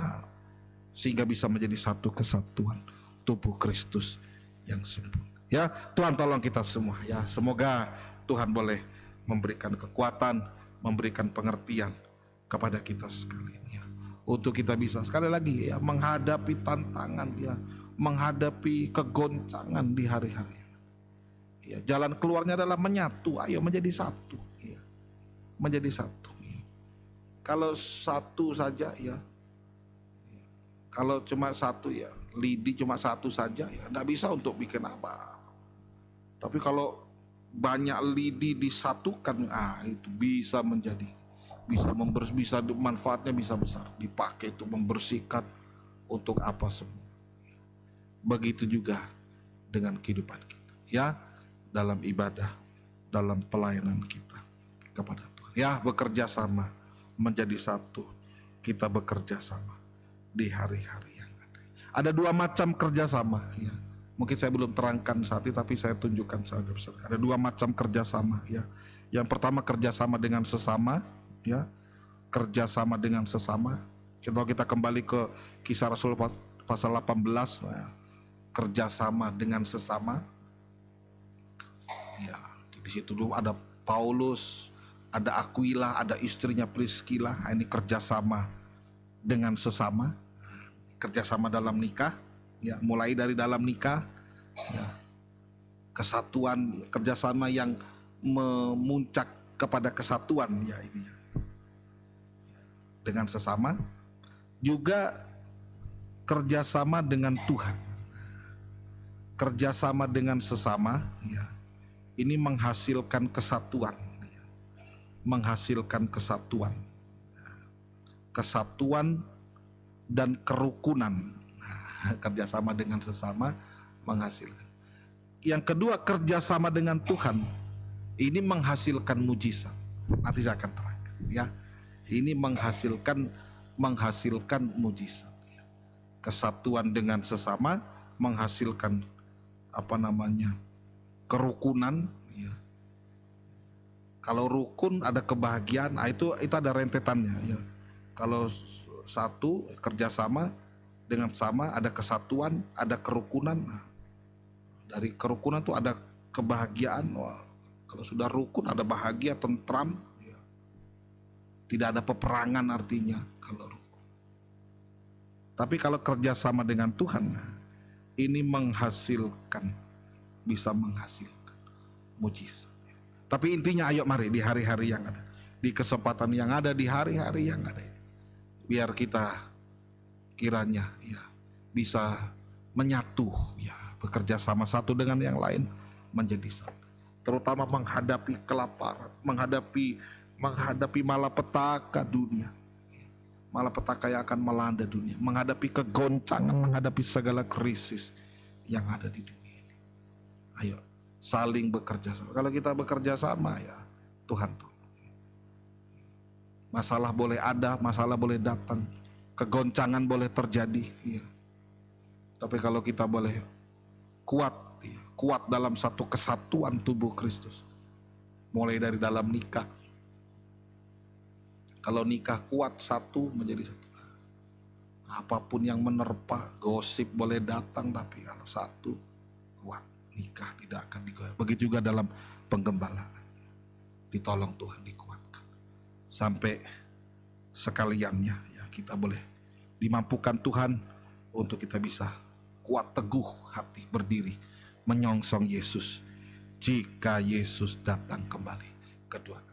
Speaker 1: sehingga bisa menjadi satu kesatuan tubuh Kristus yang sempurna. Ya, Tuhan tolong kita semua ya. Semoga Tuhan boleh memberikan kekuatan, memberikan pengertian kepada kita sekalian ya, untuk kita bisa sekali lagi ya menghadapi tantangan ya, menghadapi kegoncangan di hari-hari. Ya, jalan keluarnya adalah menyatu. Ayo menjadi satu ya. Menjadi satu ya. Kalau satu saja ya, kalau cuma satu ya, lidi cuma satu saja ya, tidak bisa untuk bikin apa. Tapi kalau banyak lidi disatukan, itu bisa menjadi, bisa manfaatnya bisa besar, dipakai untuk membersihkan untuk apa semua. Begitu juga dengan kehidupan kita ya, dalam ibadah, dalam pelayanan kita kepada Tuhan ya, bekerja sama menjadi satu. Kita bekerja sama di hari-hari yang ada. Ada 2 macam kerjasama ya. Mungkin saya belum terangkan saat ini, tapi saya tunjukkan secara besar. Ada 2 macam kerjasama ya. Yang pertama kerjasama dengan sesama ya, kerjasama dengan sesama. Kalau kita kembali ke Kisah Rasul pasal 18, kerjasama dengan sesama. Ya, di situ dulu ada Paulus, ada Aquila, ada istrinya Priscilla. Ini kerjasama dengan sesama, kerjasama dalam nikah. Ya, mulai dari dalam nikah, ya, kesatuan, kerjasama yang memuncak kepada kesatuan ya ini ya, dengan sesama, juga kerjasama dengan Tuhan, kerjasama dengan sesama ya, ini menghasilkan kesatuan, ya, menghasilkan kesatuan, kesatuan dan kerukunan. Kerjasama dengan sesama menghasilkan. Yang kedua, kerjasama dengan Tuhan ini menghasilkan mujizat. Nanti saya akan terangkan ya. Ini menghasilkan mujizat. Kesatuan dengan sesama menghasilkan kerukunan ya. Kalau rukun ada kebahagiaan, itu ada rentetannya ya. Kalau satu kerjasama dengan sama ada kesatuan, ada kerukunan. Nah, dari kerukunan tuh ada kebahagiaan. Wah, kalau sudah rukun ada bahagia, tentram ya. Tidak ada peperangan artinya kalau rukun. Tapi kalau kerjasama dengan Tuhan, ini bisa menghasilkan mujizat. Tapi intinya ayo mari di hari-hari yang ada, di kesempatan yang ada, di hari-hari yang ada, biar kita kiranya ya bisa menyatu ya, bekerja sama satu dengan yang lain menjadi satu. Terutama menghadapi kelaparan, menghadapi malapetaka dunia. Malapetaka yang akan melanda dunia, menghadapi kegoncangan, menghadapi segala krisis yang ada di dunia ini. Ayo saling bekerja sama. Kalau kita bekerja sama ya Tuhan tolong. Masalah boleh ada, masalah boleh datang, kegoncangan boleh terjadi ya. Tapi kalau kita boleh kuat ya, kuat dalam satu kesatuan tubuh Kristus, mulai dari dalam nikah. Kalau nikah kuat satu menjadi satu. Apapun yang menerpa, gosip boleh datang, tapi kalau satu kuat, nikah tidak akan digoyah. Begitu juga dalam penggembalaan. Ditolong Tuhan, dikuatkan. Sampai sekaliannya ya kita boleh dimampukan Tuhan untuk kita bisa kuat teguh hati berdiri menyongsong Yesus jika Yesus datang kembali kedua kali.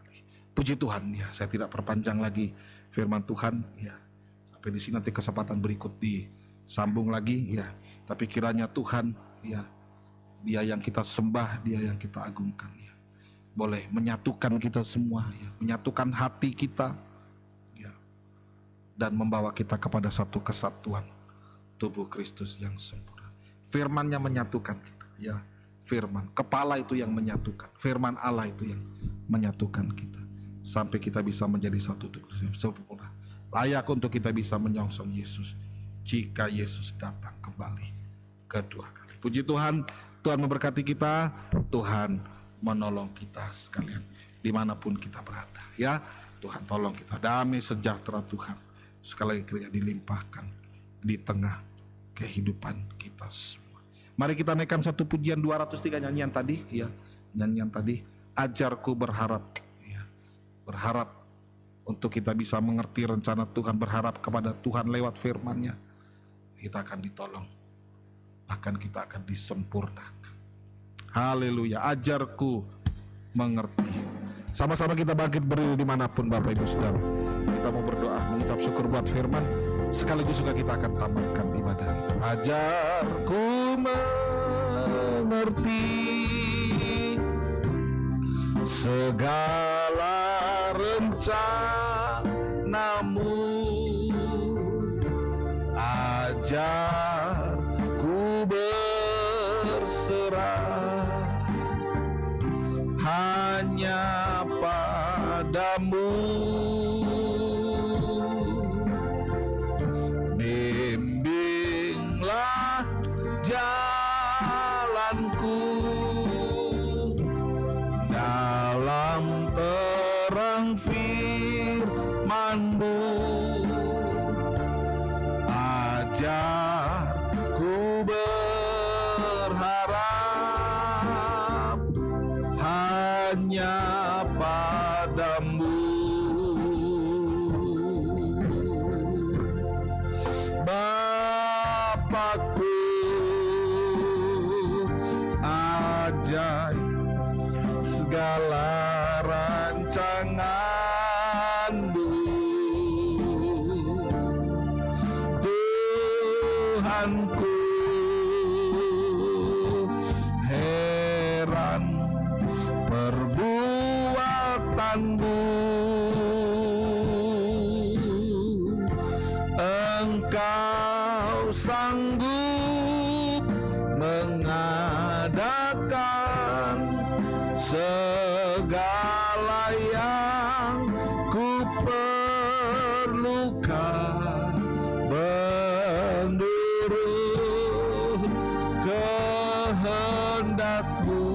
Speaker 1: Puji Tuhan ya, saya tidak perpanjang lagi firman Tuhan ya. Sampai di sini nanti kesempatan berikut disambung lagi ya. Tapi kiranya Tuhan ya, Dia yang kita sembah, Dia yang kita agungkan ya, boleh menyatukan kita semua ya, menyatukan hati kita ya, dan membawa kita kepada satu kesatuan tubuh Kristus yang sempurna. Firman-Nya menyatukan kita ya. Firman, kepala itu yang menyatukan, firman Allah itu yang menyatukan kita. Sampai kita bisa menjadi satu tubuh yang sempurna, layak untuk kita bisa menyongsong Yesus jika Yesus datang kembali kedua kali. Puji Tuhan, Tuhan memberkati kita, Tuhan menolong kita sekalian dimanapun kita berada ya. Tuhan tolong kita, damai sejahtera Tuhan sekali lagi kiranya dilimpahkan di tengah kehidupan kita semua. Mari kita naikkan satu pujian 203 nyanyian tadi ya. Nyanyian tadi, ajarku berharap. Berharap untuk kita bisa mengerti rencana Tuhan, berharap kepada Tuhan lewat firman-Nya. Kita akan ditolong, bahkan kita akan disempurnakan. Haleluya, ajarku mengerti. Sama-sama kita bangkit berdiri dimanapun Bapak Ibu Saudara. Kita mau berdoa, mengucap syukur buat firman, sekaligus juga kita akan tamatkan ibadah kita. Ajarku mengerti segala rencanamu, ajarku berserah hanya padamu, bimbinglah jalanku dalam terang firman-Mu, ajarku berharap hanya padamu. Bapakku ajaib segala rancangan-Mu, Tuhanku heran perbuatan-Mu, Engkau sanggup mengatur segala yang ku perlukan, menurut kehendak-Mu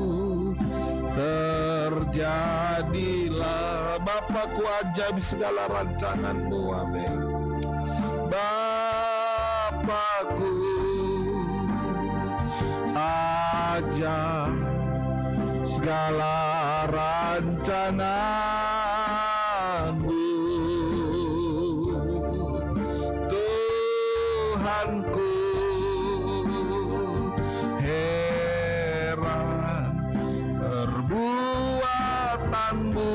Speaker 1: terjadilah. Bapakku, ajaib segala rancangan-Mu, amin. Bapakku, ajaib segala rancangan-Mu, Tuhanku, heran perbuatan-Mu.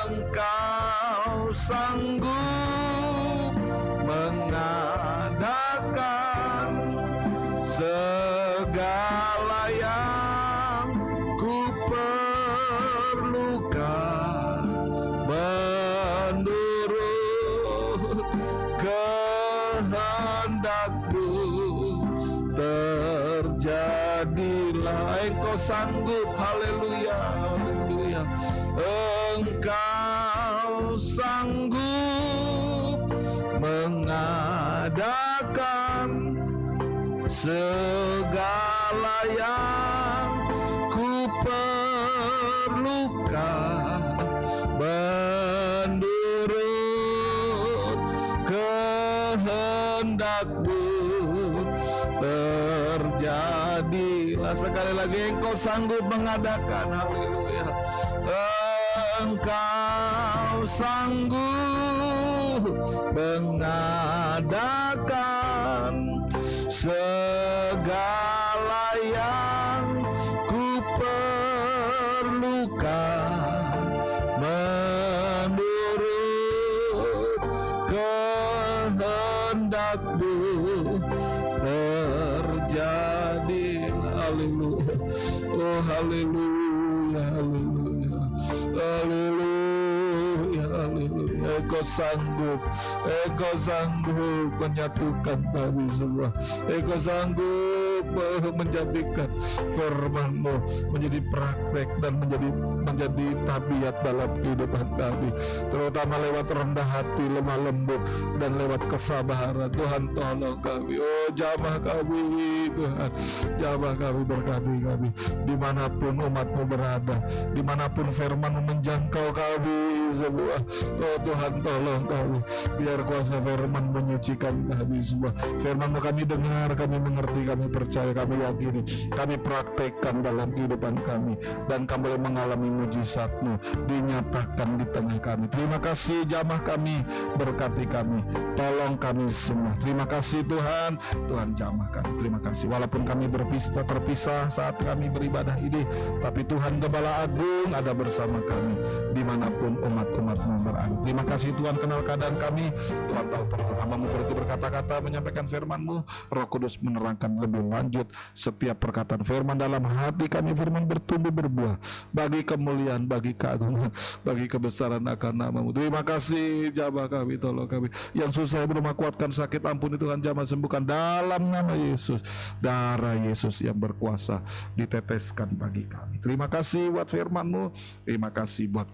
Speaker 1: Engkau sanggup mengadakan segala yang ku perlukan, menurut kehendak-Mu terjadilah. Engkau sanggup, haleluya, haleluya. Engkau sanggup mengadakan segala yang ku perlukan, menurut kehendak-Mu terjadilah. Sekali lagi, Engkau sanggup mengadakan, haleluya. Engkau sanggup mengadakan segala yang ku perlukan, menurut kehendak-Mu terjadi. Haleluya, oh haleluya, haleluya, haleluya, haleluya. Engkau sanggup menyatukan kami semua. Engkau sanggup menjadikan firman-Mu menjadi praktek dan menjadi tabiat dalam kehidupan kami, terutama lewat rendah hati, lemah lembut, dan lewat kesabaran. Tuhan, tolong kami. Oh, jamah kami, Tuhan, jamah kami, berkati kami dimanapun umat-Mu berada, dimanapun firman-Mu menjangkau kami semua. Oh Tuhan, tolong kami, biar kuasa firman menyucikan kami semua. Firman-Mu kami dengar, kami mengerti, kami percaya, kami yakini, kami praktekkan dalam kehidupan kami, dan kami boleh mengalami mujizat-Mu dinyatakan di tengah kami. Terima kasih, jamah kami, berkati kami, tolong kami semua. Terima kasih Tuhan, Tuhan jamah kami. Terima kasih, walaupun kami terpisah saat kami beribadah ini, tapi Tuhan Gembala Agung ada bersama kami dimanapun umat-umat-Mu berada. Terima kasih Tuhan, kenal keadaan kami. Tuhan tahu perlu hamba-Mu berkata-kata, menyampaikan firman-Mu. Roh Kudus menerangkan lebih lanjut setiap perkataan firman dalam hati kami. Firman bertumbuh berbuah bagi kemuliaan, bagi keagungan, bagi kebesaran akan nama-Mu. Terima kasih, jamah kami, tolong kami. Yang susah belum kuatkan, sakit ampuni Tuhan, jamah sembuhkan dalam nama Yesus. Darah Yesus yang berkuasa diteteskan bagi kami. Terima kasih buat firman-Mu. Terima kasih buat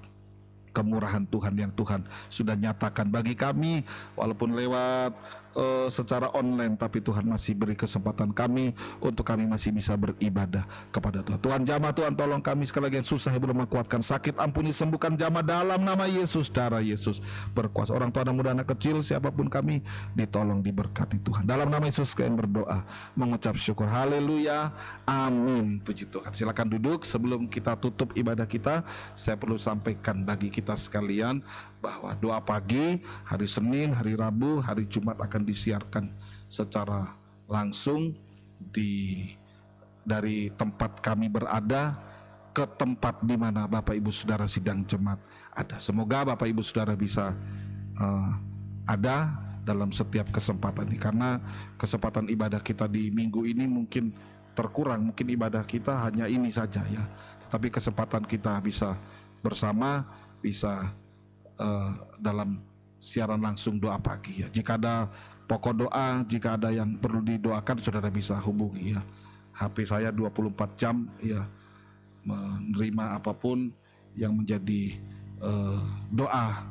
Speaker 1: kemurahan Tuhan yang Tuhan sudah nyatakan bagi kami, walaupun lewat secara online, tapi Tuhan masih beri kesempatan kami untuk kami masih bisa beribadah kepada Tuhan. Tuhan jamah, Tuhan tolong kami sekali lagi yang susah belum menguatkan, sakit ampuni, sembuhkan jamah dalam nama Yesus. Darah Yesus berkuasa. Orang tua, anak muda, anak kecil, siapapun kami, ditolong, diberkati Tuhan. Dalam nama Yesus kami berdoa, mengucap syukur. Haleluya, amin. Puji Tuhan. Silakan duduk. Sebelum kita tutup ibadah kita, saya perlu sampaikan bagi kita sekalian bahwa doa pagi hari Senin, hari Rabu, hari Jumat akan disiarkan secara langsung dari tempat kami berada ke tempat di mana Bapak Ibu Saudara sidang jemaat ada. Semoga Bapak Ibu Saudara bisa ada dalam setiap kesempatan ini, karena kesempatan ibadah kita di minggu ini mungkin terkurang, mungkin ibadah kita hanya ini saja ya, tapi kesempatan kita bisa bersama, bisa dalam siaran langsung doa pagi ya. Jika ada pokok doa, jika ada yang perlu didoakan, saudara bisa hubungi ya. HP saya 24 jam ya, menerima apapun yang menjadi doa,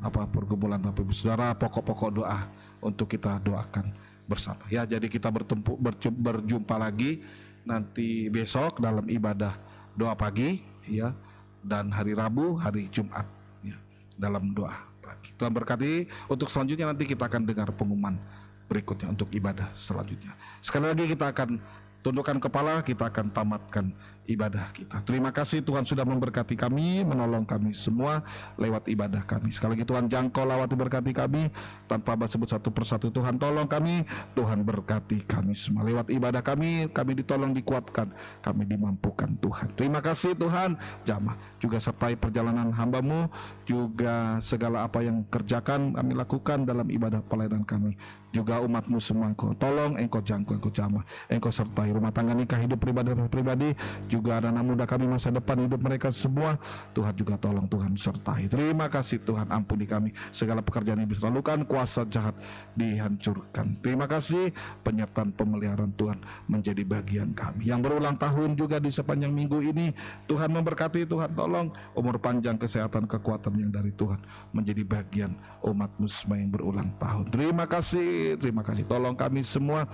Speaker 1: apa pergumulan Bapak Ibu Saudara, pokok-pokok doa untuk kita doakan bersama ya. Jadi kita berjumpa lagi nanti besok dalam ibadah doa pagi ya, dan hari Rabu, hari Jumat ya, dalam doa pagi. Tuhan berkati. Untuk selanjutnya nanti kita akan dengar pengumuman berikutnya untuk ibadah selanjutnya. Sekali lagi kita akan tundukkan kepala, kita akan tamatkan ibadah kita. Terima kasih Tuhan sudah memberkati kami, menolong kami semua lewat ibadah kami. Sekali lagi Tuhan jangkau, lawati, berkati kami tanpa sebut satu persatu. Tuhan tolong kami, Tuhan berkati kami semua lewat ibadah kami ditolong, dikuatkan, kami dimampukan Tuhan. Terima kasih Tuhan. Jamah juga sertai perjalanan hamba-Mu, juga segala apa yang kerjakan kami lakukan dalam ibadah pelayanan kami. Juga umat-Mu semua Engkau tolong, Engkau jangkau, Engkau jamah, Engkau sertai rumah tangga, nikah, hidup pribadi, juga anak-anak muda kami masa depan hidup mereka semua. Tuhan juga tolong, Tuhan sertai. Terima kasih Tuhan, ampuni kami segala pekerjaan yang bisa lakukan, kuasa jahat dihancurkan. Terima kasih penyertaan pemeliharaan Tuhan menjadi bagian kami. Yang berulang tahun juga di sepanjang minggu ini, Tuhan memberkati, Tuhan tolong umur panjang, kesehatan, kekuatan yang dari Tuhan menjadi bagian umat-Mu semua yang berulang tahun. Terima kasih tolong kami semua.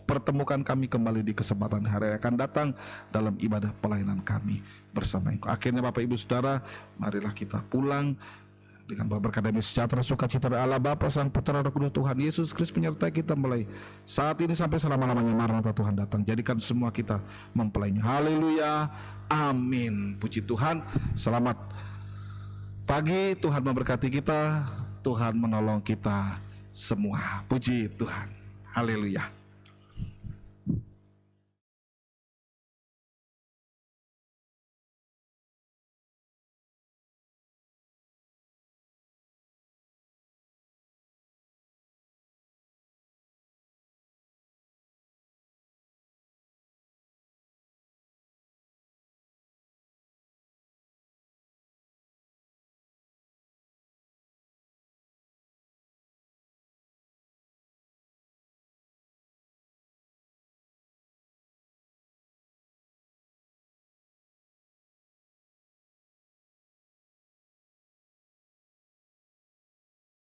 Speaker 1: Pertemukan kami kembali di kesempatan hari yang akan datang dalam ibadah pelayanan kami bersama Engkau. Akhirnya Bapak Ibu Saudara, marilah kita pulang dengan berkat damai sejahtera sukacita dari Allah Bapa, Sang Putra, Roh Kudus, Tuhan Yesus Kristus menyertai kita mulai saat ini sampai selama-lamanya. Maranatha, Tuhan datang. Jadikan semua kita mempelainya. Haleluya. Amin. Puji Tuhan. Selamat pagi. Tuhan memberkati kita. Tuhan menolong kita semua. Puji Tuhan. Haleluya.